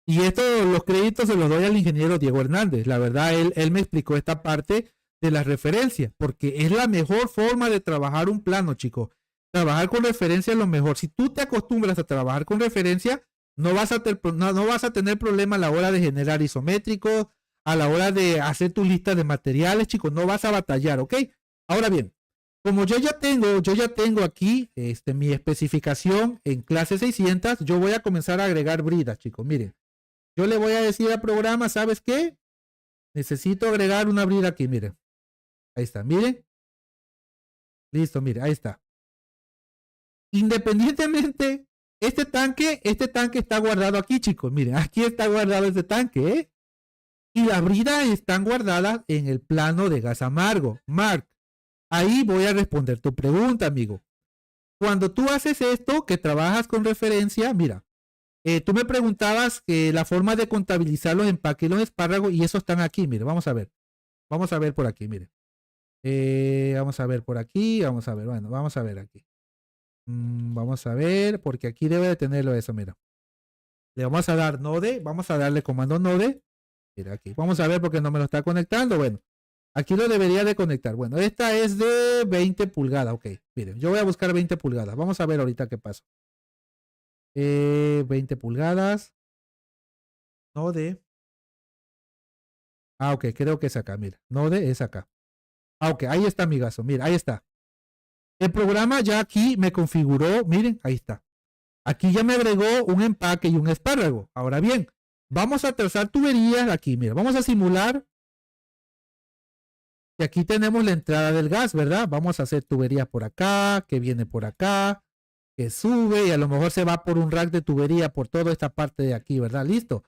y esto, los créditos se los doy al ingeniero Diego Hernández. La verdad, él me explicó esta parte de las referencias porque es la mejor forma de trabajar un plano, chicos. Trabajar con referencia es lo mejor. Si tú te acostumbras a trabajar con referencia, no vas a tener problema a la hora de generar isométricos, a la hora de hacer tu lista de materiales, chicos, no vas a batallar, ¿ok? Ahora bien, como yo ya tengo aquí mi especificación en clase 600, yo voy a comenzar a agregar bridas, chicos. Miren, yo le voy a decir al programa, ¿sabes qué? Necesito agregar una brida aquí, miren. Ahí está, miren. Listo, miren, ahí está. Independientemente, este tanque está guardado aquí, chicos. Miren, aquí está guardado este tanque, ¿eh? Y las bridas están guardadas en el plano de gas amargo. Mark, ahí voy a responder tu pregunta, amigo. Cuando tú haces esto, que trabajas con referencia, mira, tú me preguntabas que la forma de contabilizar los empaques y los espárragos, y esos están aquí, mire, vamos a ver. Vamos a ver por aquí, mire. Vamos a ver por aquí, vamos a ver, bueno, vamos a ver aquí. Vamos a ver, porque aquí debe de tenerlo eso, mira. Le vamos a dar node, vamos a darle comando node. Mira aquí, vamos a ver porque no me lo está conectando. Bueno, aquí lo debería de conectar. Bueno, esta es de 20 pulgadas, ok. Miren, yo voy a buscar 20 pulgadas. Vamos a ver ahorita qué pasa. 20 pulgadas. Node. Ah, ok, creo que es acá, mira. Node es acá. Ah, ok, ahí está mi gaso, mira, ahí está. El programa ya aquí me configuró, miren, ahí está. Aquí ya me agregó un empaque y un espárrago. Ahora bien, vamos a trazar tuberías aquí, mira, vamos a simular. Y aquí tenemos la entrada del gas, ¿verdad? Vamos a hacer tuberías por acá, que viene por acá, que sube y a lo mejor se va por un rack de tubería por toda esta parte de aquí, ¿verdad? Listo.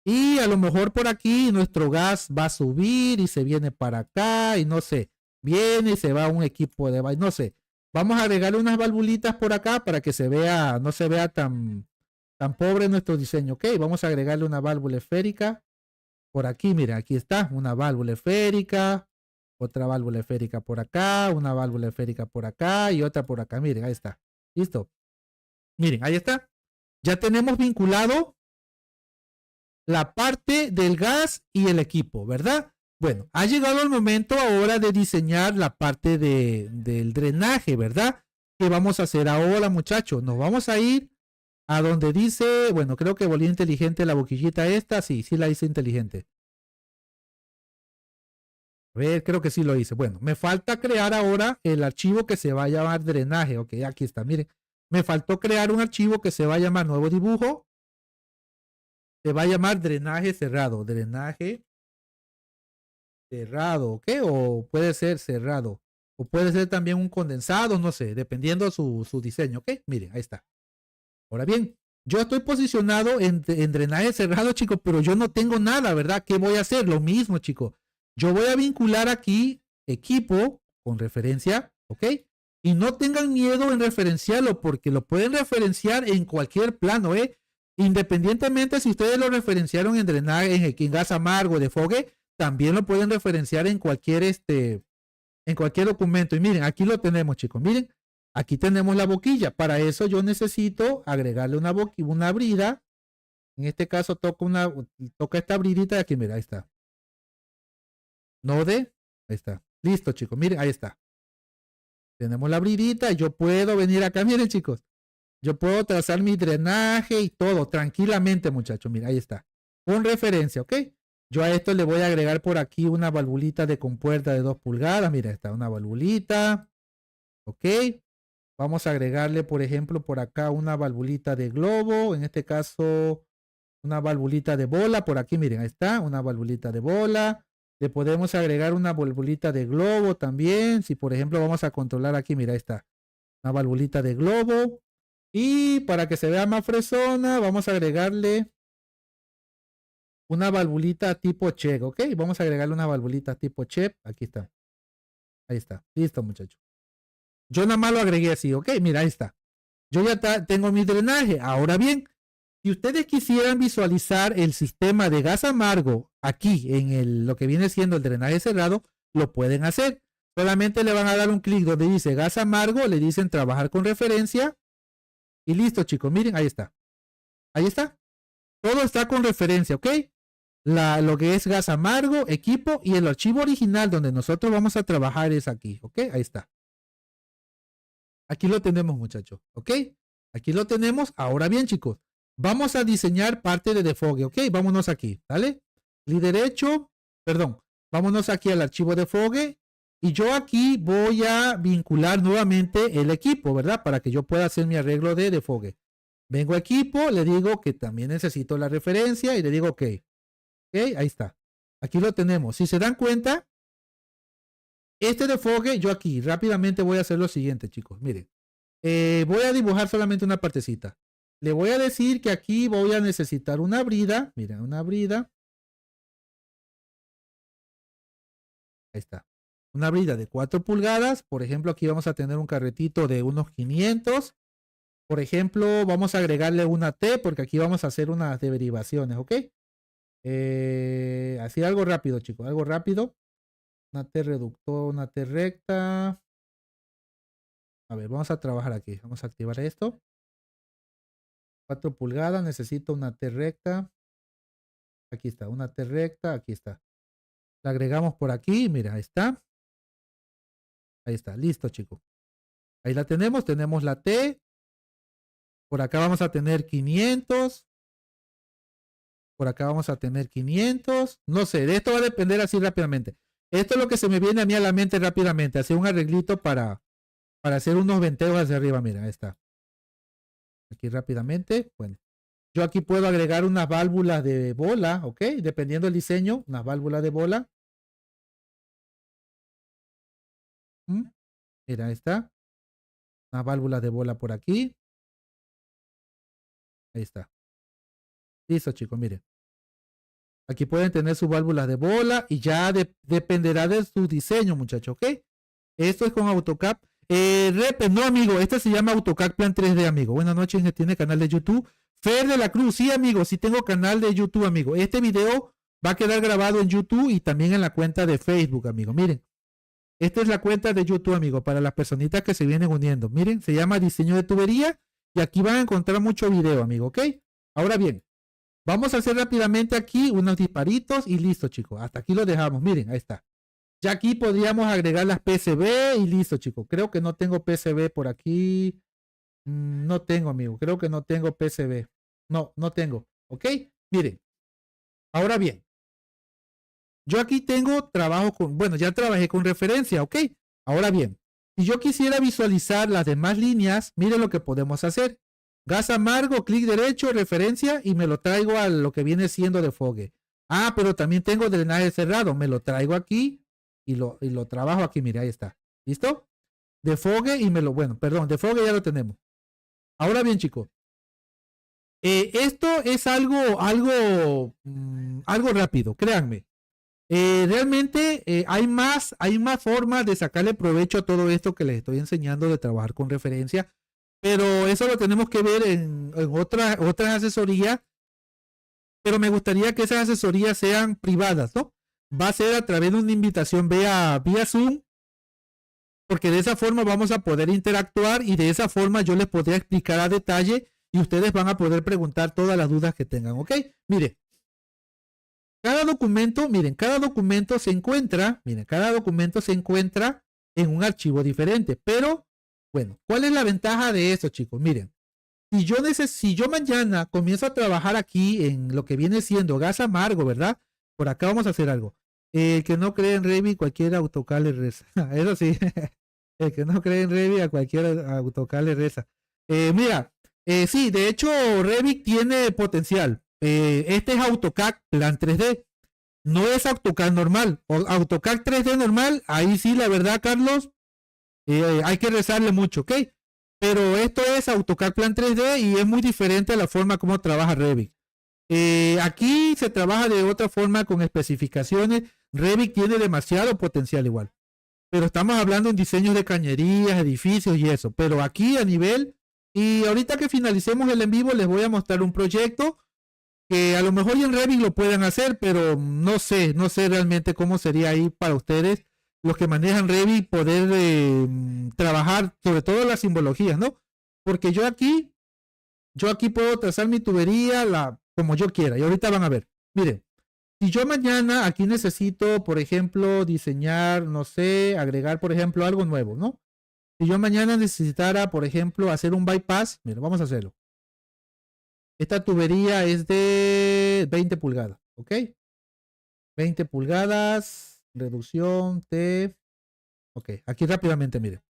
Y a lo mejor por aquí nuestro gas va a subir y se viene para acá y no sé, viene y se va a un equipo de, no sé. Vamos a agregarle unas valvulitas por acá para que se vea, no se vea tan pobre nuestro diseño. Ok, vamos a agregarle una válvula esférica por aquí. Mira, aquí está, una válvula esférica, otra válvula esférica por acá, una válvula esférica por acá y otra por acá. Miren, ahí está. Listo. Miren, ahí está. Ya tenemos vinculado la parte del gas y el equipo, ¿verdad? Bueno, ha llegado el momento ahora de diseñar la parte del drenaje, ¿verdad? ¿Qué vamos a hacer ahora, muchachos? Nos vamos a ir a donde dice, bueno, creo que volví inteligente la boquillita esta, sí la hice inteligente. A ver, creo que sí lo hice. Bueno, me falta crear ahora el archivo que se va a llamar drenaje. Ok, aquí está, miren. Me faltó crear un archivo que se va a llamar nuevo dibujo. Se va a llamar drenaje cerrado. Drenaje cerrado, ¿ok? O puede ser cerrado. O puede ser también un condensado, no sé, dependiendo su diseño, ¿ok? Miren, ahí está. Ahora bien, yo estoy posicionado en drenaje cerrado, chicos, pero yo no tengo nada, ¿verdad? ¿Qué voy a hacer? Lo mismo, chicos. Yo voy a vincular aquí equipo con referencia, ¿ok? Y no tengan miedo en referenciarlo porque lo pueden referenciar en cualquier plano, ¿eh? Independientemente si ustedes lo referenciaron en drenaje, en gas amargo, de fogue, también lo pueden referenciar en cualquier documento. Y miren, aquí lo tenemos, chicos. Miren, aquí tenemos la boquilla. Para eso yo necesito agregarle una brida. En este caso toca esta bridita de aquí, mira, ahí está. Node, ahí está. Listo, chicos. Miren, ahí está. Tenemos la bridita. Yo puedo venir acá. Miren, chicos. Yo puedo trazar mi drenaje y todo tranquilamente, muchachos. Mira, ahí está. Con referencia, ¿ok? Yo a esto le voy a agregar por aquí una valvulita de compuerta de 2 pulgadas. Mira, está una valvulita. ¿Ok? Vamos a agregarle, por ejemplo, por acá una valvulita de globo. En este caso, una valvulita de bola. Por aquí, miren, ahí está. Una valvulita de bola. Le podemos agregar una valvulita de globo también. Si, por ejemplo, vamos a controlar aquí, mira, ahí está. Una valvulita de globo. Y para que se vea más fresona, vamos a agregarle una valvulita tipo check, ¿ok? Vamos a agregarle una valvulita tipo check. Aquí está. Ahí está. Listo, muchachos. Yo nada más lo agregué así, ¿ok? Mira, ahí está. Yo ya tengo mi drenaje. Ahora bien, si ustedes quisieran visualizar el sistema de gas amargo aquí en lo que viene siendo el drenaje cerrado, lo pueden hacer. Solamente le van a dar un clic donde dice gas amargo, le dicen trabajar con referencia. Y listo, chicos. Miren, ahí está. Ahí está. Todo está con referencia, ¿ok? Lo que es gas amargo, equipo y el archivo original donde nosotros vamos a trabajar es aquí, ¿ok? Ahí está. Aquí lo tenemos, muchachos, ¿ok? Aquí lo tenemos. Ahora bien, chicos, vamos a diseñar parte de defogue, ¿ok? Vámonos aquí, ¿vale? Clic derecho, perdón, vámonos aquí al archivo defogue y yo aquí voy a vincular nuevamente el equipo, ¿verdad? Para que yo pueda hacer mi arreglo de defogue. Vengo a equipo, le digo que también necesito la referencia y le digo ok. Ok, ahí está. Aquí lo tenemos. Si se dan cuenta, este defogue, yo aquí rápidamente voy a hacer lo siguiente, chicos. Miren, voy a dibujar solamente una partecita. Le voy a decir que aquí voy a necesitar una brida. Miren, una brida. Ahí está. Una brida de 4 pulgadas. Por ejemplo, aquí vamos a tener un carretito de unos 500. Por ejemplo, vamos a agregarle una T porque aquí vamos a hacer unas derivaciones, ¿ok? Así algo rápido, chicos, algo rápido. Una T reductor, una T recta. A ver, vamos a trabajar aquí. Vamos a activar esto. 4 pulgadas, necesito una T recta. Aquí está, una T recta, aquí está. La agregamos por aquí, mira, ahí está. Ahí está, listo, chicos. Ahí la tenemos la T. Por acá vamos a tener 500. Por acá vamos a tener 500. No sé, de esto va a depender así rápidamente. Esto es lo que se me viene a mí a la mente rápidamente. Hacer un arreglito para hacer unos venteos hacia arriba. Mira, ahí está. Aquí rápidamente. Bueno, yo aquí puedo agregar unas válvulas de bola, ¿ok? Dependiendo del diseño, unas válvulas de bola. Mira, ahí está. Unas válvulas de bola por aquí. Ahí está. Listo, chicos, miren. Aquí pueden tener sus válvulas de bola y ya dependerá de su diseño, muchachos, ¿ok? Esto es con AutoCAD. No, amigo, este se llama AutoCAD Plan 3D, amigo. Buenas noches, tiene canal de YouTube. Fer de la Cruz, sí, amigo, sí tengo canal de YouTube, amigo. Este video va a quedar grabado en YouTube y también en la cuenta de Facebook, amigo. Miren, esta es la cuenta de YouTube, amigo, para las personitas que se vienen uniendo. Miren, se llama Diseño de Tubería y aquí van a encontrar mucho video, amigo, ¿ok? Ahora bien, vamos a hacer rápidamente aquí unos disparitos y listo, chicos. Hasta aquí lo dejamos. Miren, ahí está. Ya aquí podríamos agregar las PCB y listo, chicos. Creo que no tengo PCB por aquí. No tengo, amigo. Creo que no tengo PCB. No, no tengo. ¿Ok? Miren. Ahora bien. Yo aquí tengo trabajo con... Bueno, ya trabajé con referencia, ¿ok? Ahora bien. Si yo quisiera visualizar las demás líneas, miren lo que podemos hacer. Gas amargo, clic derecho, referencia y me lo traigo a lo que viene siendo defogue. Ah, pero también tengo drenaje cerrado. Me lo traigo aquí y lo trabajo aquí. Mire, ahí está. ¿Listo? Defogue y bueno, perdón, defogue ya lo tenemos. Ahora bien, chicos. Esto es algo rápido, créanme. Realmente hay más formas de sacarle provecho a todo esto que les estoy enseñando de trabajar con referencia. Pero eso lo tenemos que ver en otras asesorías. Pero me gustaría que esas asesorías sean privadas, ¿no? Va a ser a través de una invitación vía Zoom. Porque de esa forma vamos a poder interactuar y de esa forma yo les podría explicar a detalle y ustedes van a poder preguntar todas las dudas que tengan, ¿ok? Mire, Cada documento, miren, cada documento se encuentra, miren, cada documento se encuentra en un archivo diferente. Pero, bueno, ¿cuál es la ventaja de eso, chicos? Miren, si yo mañana comienzo a trabajar aquí en lo que viene siendo gas amargo, ¿verdad? Por acá vamos a hacer algo. El que no cree en Revit, cualquier AutoCAD le reza. Eso sí, el que no cree en Revit, a cualquier AutoCAD le reza. Mira, sí, de hecho, Revit tiene potencial. Este es AutoCAD Plan 3D. No es AutoCAD normal. AutoCAD 3D normal, ahí sí, la verdad, Carlos, hay que rezarle mucho, ¿ok? Pero esto es AutoCAD Plan 3D y es muy diferente a la forma como trabaja Revit. Aquí se trabaja de otra forma con especificaciones. Revit tiene demasiado potencial igual. Pero estamos hablando en diseños de cañerías, edificios y eso. Pero aquí a nivel, y ahorita que finalicemos el en vivo les voy a mostrar un proyecto que a lo mejor en Revit lo pueden hacer, pero no sé realmente cómo sería ahí para ustedes, los que manejan Revit, poder trabajar sobre todo las simbologías, ¿no? Porque yo aquí puedo trazar mi tubería como yo quiera. Y ahorita van a ver. Miren, si yo mañana aquí necesito, por ejemplo, diseñar, no sé, agregar, por ejemplo, algo nuevo, ¿no? Si yo mañana necesitara, por ejemplo, hacer un bypass, miren, vamos a hacerlo. Esta tubería es de 20 pulgadas, ¿ok? 20 pulgadas, reducción, T. Ok, aquí rápidamente, miren.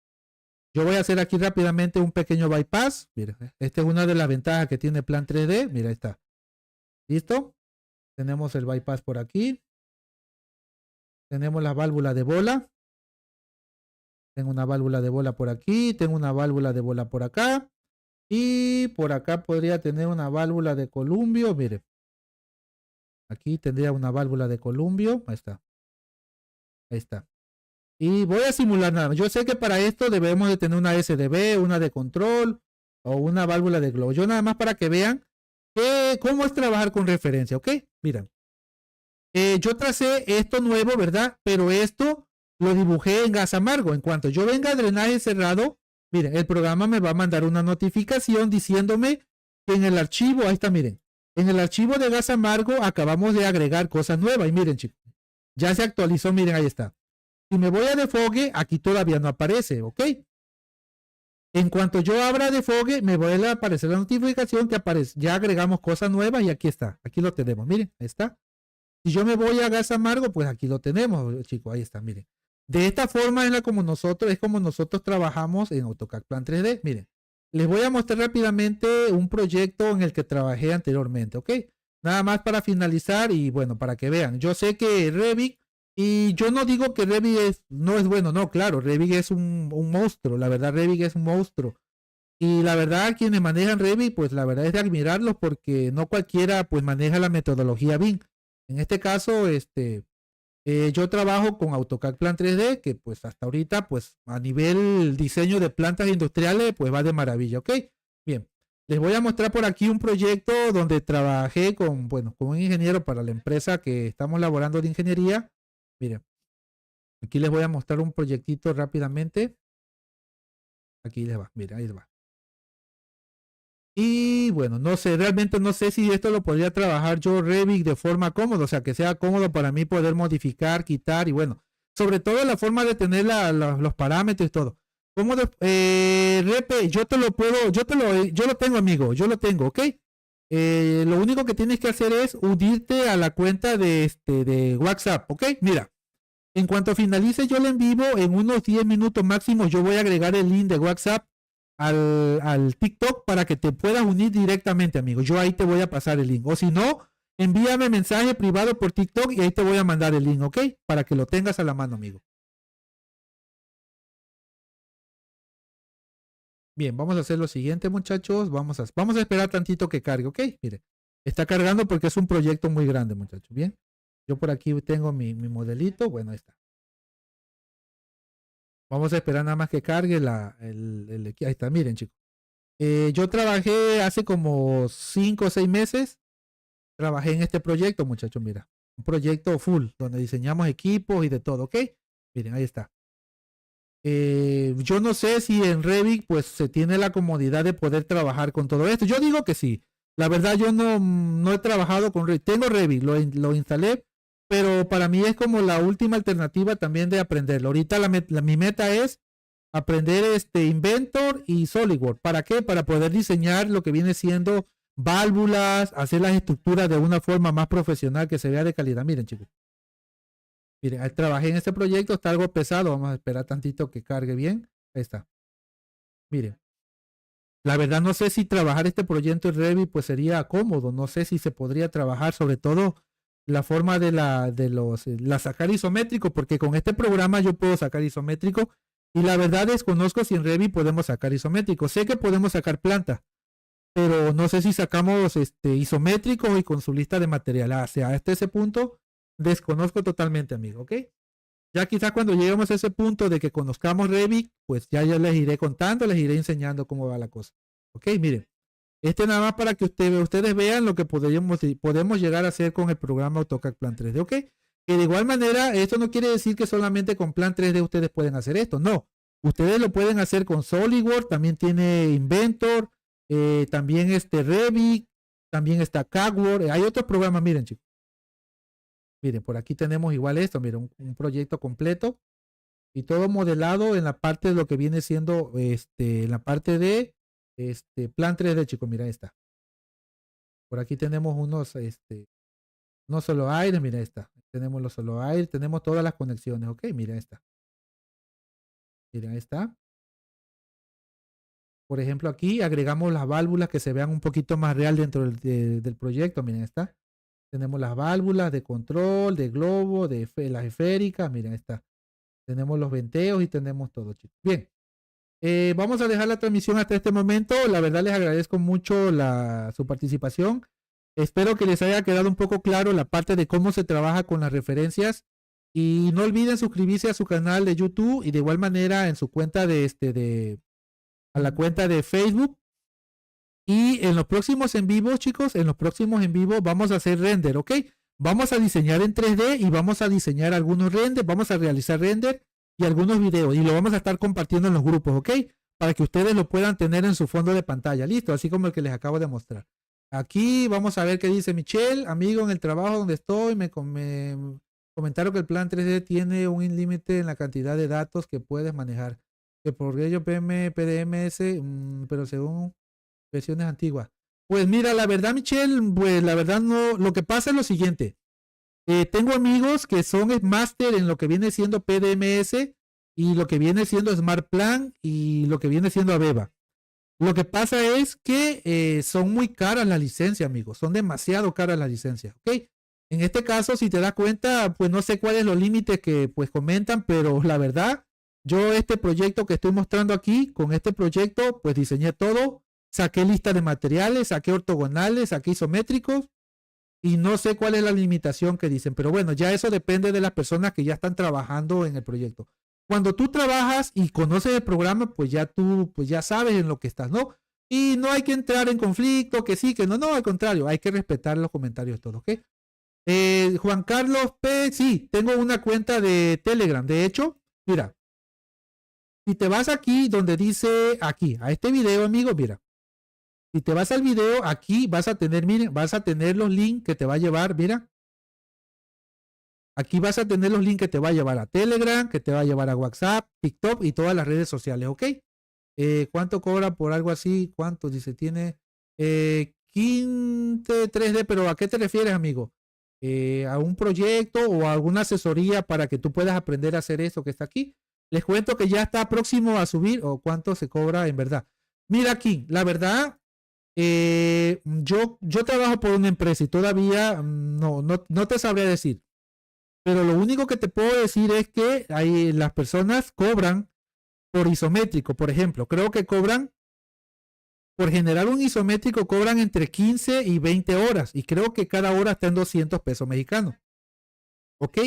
Yo voy a hacer aquí rápidamente un pequeño bypass. Miren, esta es una de las ventajas que tiene Plan 3D. Mira, ahí está. ¿Listo? Tenemos el bypass por aquí. Tenemos la válvula de bola. Tengo una válvula de bola por aquí. Tengo una válvula de bola por acá. Y por acá podría tener una válvula de columbio. Mire. Aquí tendría una válvula de columbio. Ahí está. Ahí está. Y voy a simular nada. Yo sé que para esto debemos de tener una SDB, una de control o una válvula de globo. Yo nada más para que vean cómo es trabajar con referencia. ¿Ok? Miren. Yo tracé esto nuevo, ¿verdad? Pero esto lo dibujé en gas amargo. En cuanto yo venga a drenaje cerrado, miren, el programa me va a mandar una notificación diciéndome que en el archivo, ahí está, miren, en el archivo de gas amargo acabamos de agregar cosas nuevas. Y miren, chicos, ya se actualizó, miren, ahí está. Si me voy a defogue, aquí todavía no aparece, ¿ok? En cuanto yo abra defogue, me vuelve a aparecer la notificación que aparece. Ya agregamos cosas nuevas y aquí está. Aquí lo tenemos, miren, ahí está. Si yo me voy a gas amargo, pues aquí lo tenemos, chicos, ahí está, miren. De esta forma es como nosotros trabajamos en AutoCAD Plan 3D. Miren, les voy a mostrar rápidamente un proyecto en el que trabajé anteriormente, ¿ok? Nada más para finalizar y bueno, para que vean. Yo sé que Revit, y yo no digo que Revit no es bueno, no, claro, Revit es un monstruo, la verdad Revit es un monstruo. Y la verdad, quienes manejan Revit, pues la verdad es de admirarlos porque no cualquiera pues maneja la metodología BIM. En este caso, yo trabajo con AutoCAD Plan 3D, que pues hasta ahorita, pues a nivel diseño de plantas industriales, pues va de maravilla, ¿ok? Bien, les voy a mostrar por aquí un proyecto donde trabajé con un ingeniero para la empresa que estamos laborando de ingeniería. Miren, aquí les voy a mostrar un proyectito rápidamente. Aquí les va, mira, ahí les va. Y bueno, no sé, realmente no sé si esto lo podría trabajar yo Revit de forma cómoda, o sea, que sea cómodo para mí poder modificar, quitar y bueno, sobre todo la forma de tener los parámetros y todo. Repe, yo lo tengo, amigo, yo lo tengo, ¿ok? Lo único que tienes que hacer es unirte a la cuenta de WhatsApp, ¿ok? Mira, en cuanto finalice yo el en vivo, en unos 10 minutos máximo, yo voy a agregar el link de WhatsApp al TikTok para que te puedas unir directamente, amigo. Yo ahí te voy a pasar el link. O si no, envíame mensaje privado por TikTok y ahí te voy a mandar el link, ¿ok? Para que lo tengas a la mano, amigo. Bien, vamos a hacer lo siguiente, muchachos. Vamos a esperar tantito que cargue, ¿ok? Mire, está cargando porque es un proyecto muy grande, muchachos. Bien, yo por aquí tengo mi modelito. Bueno, ahí está. Vamos a esperar nada más que cargue ahí está, miren, chicos. Yo trabajé hace como 5 o 6 meses. Trabajé en este proyecto, muchachos, mira. Un proyecto full, donde diseñamos equipos y de todo, ¿ok? Miren, ahí está. Yo no sé si en Revit, pues, se tiene la comodidad de poder trabajar con todo esto. Yo digo que sí. La verdad yo no he trabajado con Revit. Tengo Revit, lo instalé, pero para mí es como la última alternativa también de aprenderlo. Ahorita mi meta es aprender Inventor y SolidWorks. ¿Para qué? Para poder diseñar lo que viene siendo válvulas, hacer las estructuras de una forma más profesional que se vea de calidad. Miren, chicos. Miren, trabajé en este proyecto, está algo pesado. Vamos a esperar tantito que cargue bien. Ahí está. Miren. La verdad no sé si trabajar este proyecto en Revit pues sería cómodo. No sé si se podría trabajar, sobre todo la forma la sacar isométrico, porque con este programa yo puedo sacar isométrico y la verdad desconozco si en Revit podemos sacar isométrico. Sé que podemos sacar planta, pero no sé si sacamos isométrico y con su lista de material. Hasta ese punto desconozco totalmente, amigo, ¿ok? Ya quizás cuando lleguemos a ese punto de que conozcamos Revit, pues ya les iré contando, les iré enseñando cómo va la cosa. Ok, miren. Nada más para que ustedes vean lo que podemos llegar a hacer con el programa AutoCAD Plan 3D, ¿ok? Que de igual manera, esto no quiere decir que solamente con Plan 3D ustedes pueden hacer esto, no. Ustedes lo pueden hacer con SolidWorks, también tiene Inventor, también Revit, también está CADWorks, hay otros programas, miren chicos. Miren, por aquí tenemos igual esto, miren, un proyecto completo y todo modelado en la parte de lo que viene siendo, en la parte de Plan 3D, chicos, mira esta. Por aquí tenemos unos solo aire, mira esta. Tenemos los solo aire, tenemos todas las conexiones, ok, mira esta. Mira esta. Por ejemplo, aquí agregamos las válvulas que se vean un poquito más real dentro del proyecto, miren esta. Tenemos las válvulas de control, de globo, de las esféricas, miren esta. Tenemos los venteos y tenemos todo, chicos. Bien. Vamos a dejar la transmisión hasta este momento. La verdad les agradezco mucho su participación. Espero que les haya quedado un poco claro la parte de cómo se trabaja con las referencias. Y no olviden suscribirse a su canal de YouTube y de igual manera en su cuenta a la cuenta de Facebook. Y en los próximos en vivo, chicos, en los próximos en vivo vamos a hacer render, ¿ok? Vamos a diseñar en 3D y vamos a diseñar algunos renders, vamos a realizar render y algunos videos y lo vamos a estar compartiendo en los grupos, ¿ok? Para que ustedes lo puedan tener en su fondo de pantalla, listo, así como el que les acabo de mostrar. Aquí vamos a ver qué dice Michelle, amigo, en el trabajo donde estoy, me comentaron que el plan 3D tiene un límite en la cantidad de datos que puedes manejar, que por ello PDMS, pero según versiones antiguas. Pues mira, la verdad, Michelle, pues la verdad no, lo que pasa es lo siguiente. Tengo amigos que son máster en lo que viene siendo PDMS y lo que viene siendo Smart Plan y lo que viene siendo Aveva. Lo que pasa es que son muy caras las licencias, amigos. Son demasiado caras las licencias, ¿ok? En este caso, si te das cuenta, pues no sé cuáles los límites que pues comentan, pero la verdad, yo este proyecto que estoy mostrando aquí, con este proyecto, pues diseñé todo, saqué lista de materiales, saqué ortogonales, saqué isométricos, y no sé cuál es la limitación que dicen, pero bueno, ya eso depende de las personas que ya están trabajando en el proyecto. Cuando tú trabajas y conoces el programa, pues ya tú pues ya sabes en lo que estás, ¿no? Y no hay que entrar en conflicto, que sí, que no, no, al contrario, hay que respetar los comentarios todos, ¿ok? Juan Carlos P, sí, tengo una cuenta de Telegram. De hecho, mira, si te vas aquí donde dice, aquí, a este video, amigo, mira. Si te vas al video, aquí vas a tener, miren, vas a tener los links que te va a llevar, mira. Aquí vas a tener los links que te va a llevar a Telegram, que te va a llevar a WhatsApp, TikTok y todas las redes sociales, ¿ok? ¿Cuánto cobra por algo así? ¿Cuánto? Dice, tiene 15 3D, pero ¿a qué te refieres, amigo? ¿A un proyecto o a alguna asesoría para que tú puedas aprender a hacer eso que está aquí? Les cuento que ya está próximo a subir, o cuánto se cobra en verdad. Mira aquí, la verdad, yo trabajo por una empresa y todavía no te sabría decir. Pero lo único que te puedo decir es que las personas cobran por isométrico. Por ejemplo, creo que cobran, por generar un isométrico, cobran entre 15 y 20 horas. Y creo que cada hora está en 200 pesos mexicanos. ¿Ok?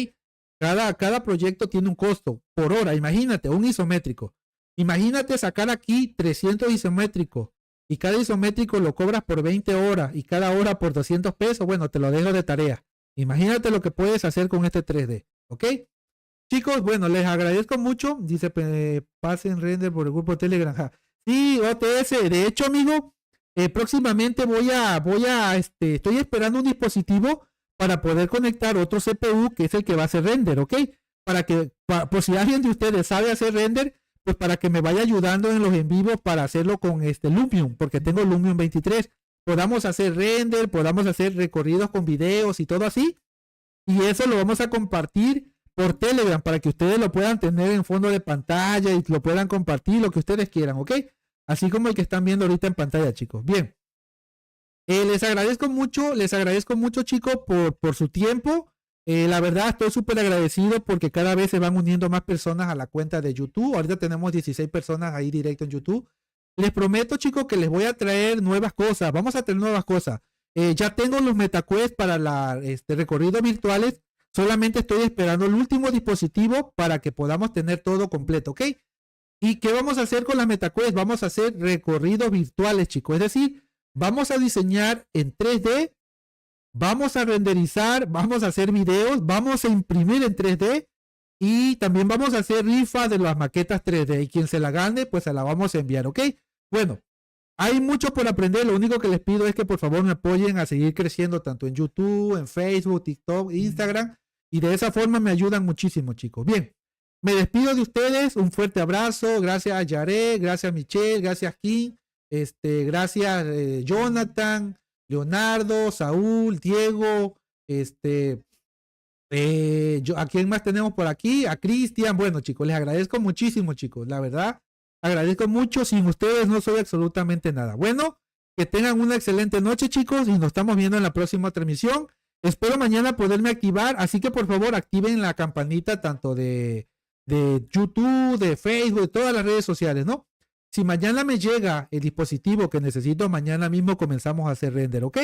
Cada proyecto tiene un costo por hora. Imagínate, un isométrico. Imagínate sacar aquí 300 isométricos y cada isométrico lo cobras por 20 horas y cada hora por 200 pesos. Bueno, te lo dejo de tarea. Imagínate lo que puedes hacer con este 3D. ¿Ok? Chicos, bueno, les agradezco mucho. Dice, pasen render por el grupo Telegram. Ja. Sí, OTS. De hecho, amigo, próximamente estoy esperando un dispositivo para poder conectar otro CPU que es el que va a hacer render, ¿ok? Para que, por si alguien de ustedes sabe hacer render, pues para que me vaya ayudando en los en vivos para hacerlo con Lumion, porque tengo Lumion 23. Podamos hacer render, podamos hacer recorridos con videos y todo así. Y eso lo vamos a compartir por Telegram para que ustedes lo puedan tener en fondo de pantalla y lo puedan compartir lo que ustedes quieran, ¿ok? Así como el que están viendo ahorita en pantalla, chicos. Bien. Les agradezco mucho, chicos, por su tiempo. La verdad, estoy súper agradecido porque cada vez se van uniendo más personas a la cuenta de YouTube. Ahorita tenemos 16 personas ahí directo en YouTube. Les prometo, chicos, que les voy a traer nuevas cosas. Vamos a tener nuevas cosas. Ya tengo los MetaQuest para recorridos virtuales. Solamente estoy esperando el último dispositivo para que podamos tener todo completo, ¿ok? ¿Y qué vamos a hacer con las MetaQuest? Vamos a hacer recorridos virtuales, chicos. Es decir, vamos a diseñar en 3D, vamos a renderizar, vamos a hacer videos, vamos a imprimir en 3D y también vamos a hacer rifa de las maquetas 3D. Y quien se la gane, pues se la vamos a enviar, ¿ok? Bueno, hay mucho por aprender. Lo único que les pido es que por favor me apoyen a seguir creciendo tanto en YouTube, en Facebook, TikTok, Instagram. Y de esa forma me ayudan muchísimo, chicos. Bien, me despido de ustedes. Un fuerte abrazo. Gracias a Yaré, gracias a Michelle, gracias Kim, gracias Jonathan, Leonardo, Saúl, Diego, ¿a quién más tenemos por aquí? A Cristian. Bueno, chicos, les agradezco muchísimo, chicos. La verdad, agradezco mucho. Sin ustedes no soy absolutamente nada. Bueno, que tengan una excelente noche, chicos, y nos estamos viendo en la próxima transmisión. Espero mañana poderme activar, así que por favor activen la campanita tanto de YouTube, de Facebook, de todas las redes sociales, ¿no? Si mañana me llega el dispositivo que necesito, mañana mismo comenzamos a hacer render, ¿ok?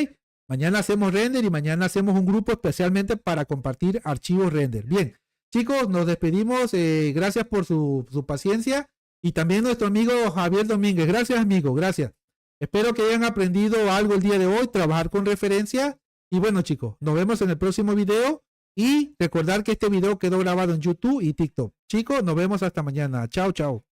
Mañana hacemos render y mañana hacemos un grupo especialmente para compartir archivos render. Bien, chicos, nos despedimos. Gracias por su paciencia. Y también nuestro amigo Javier Domínguez. Gracias, amigo. Gracias. Espero que hayan aprendido algo el día de hoy, trabajar con referencia. Y bueno, chicos, nos vemos en el próximo video. Y recordar que este video quedó grabado en YouTube y TikTok. Chicos, nos vemos hasta mañana. Chao, chao.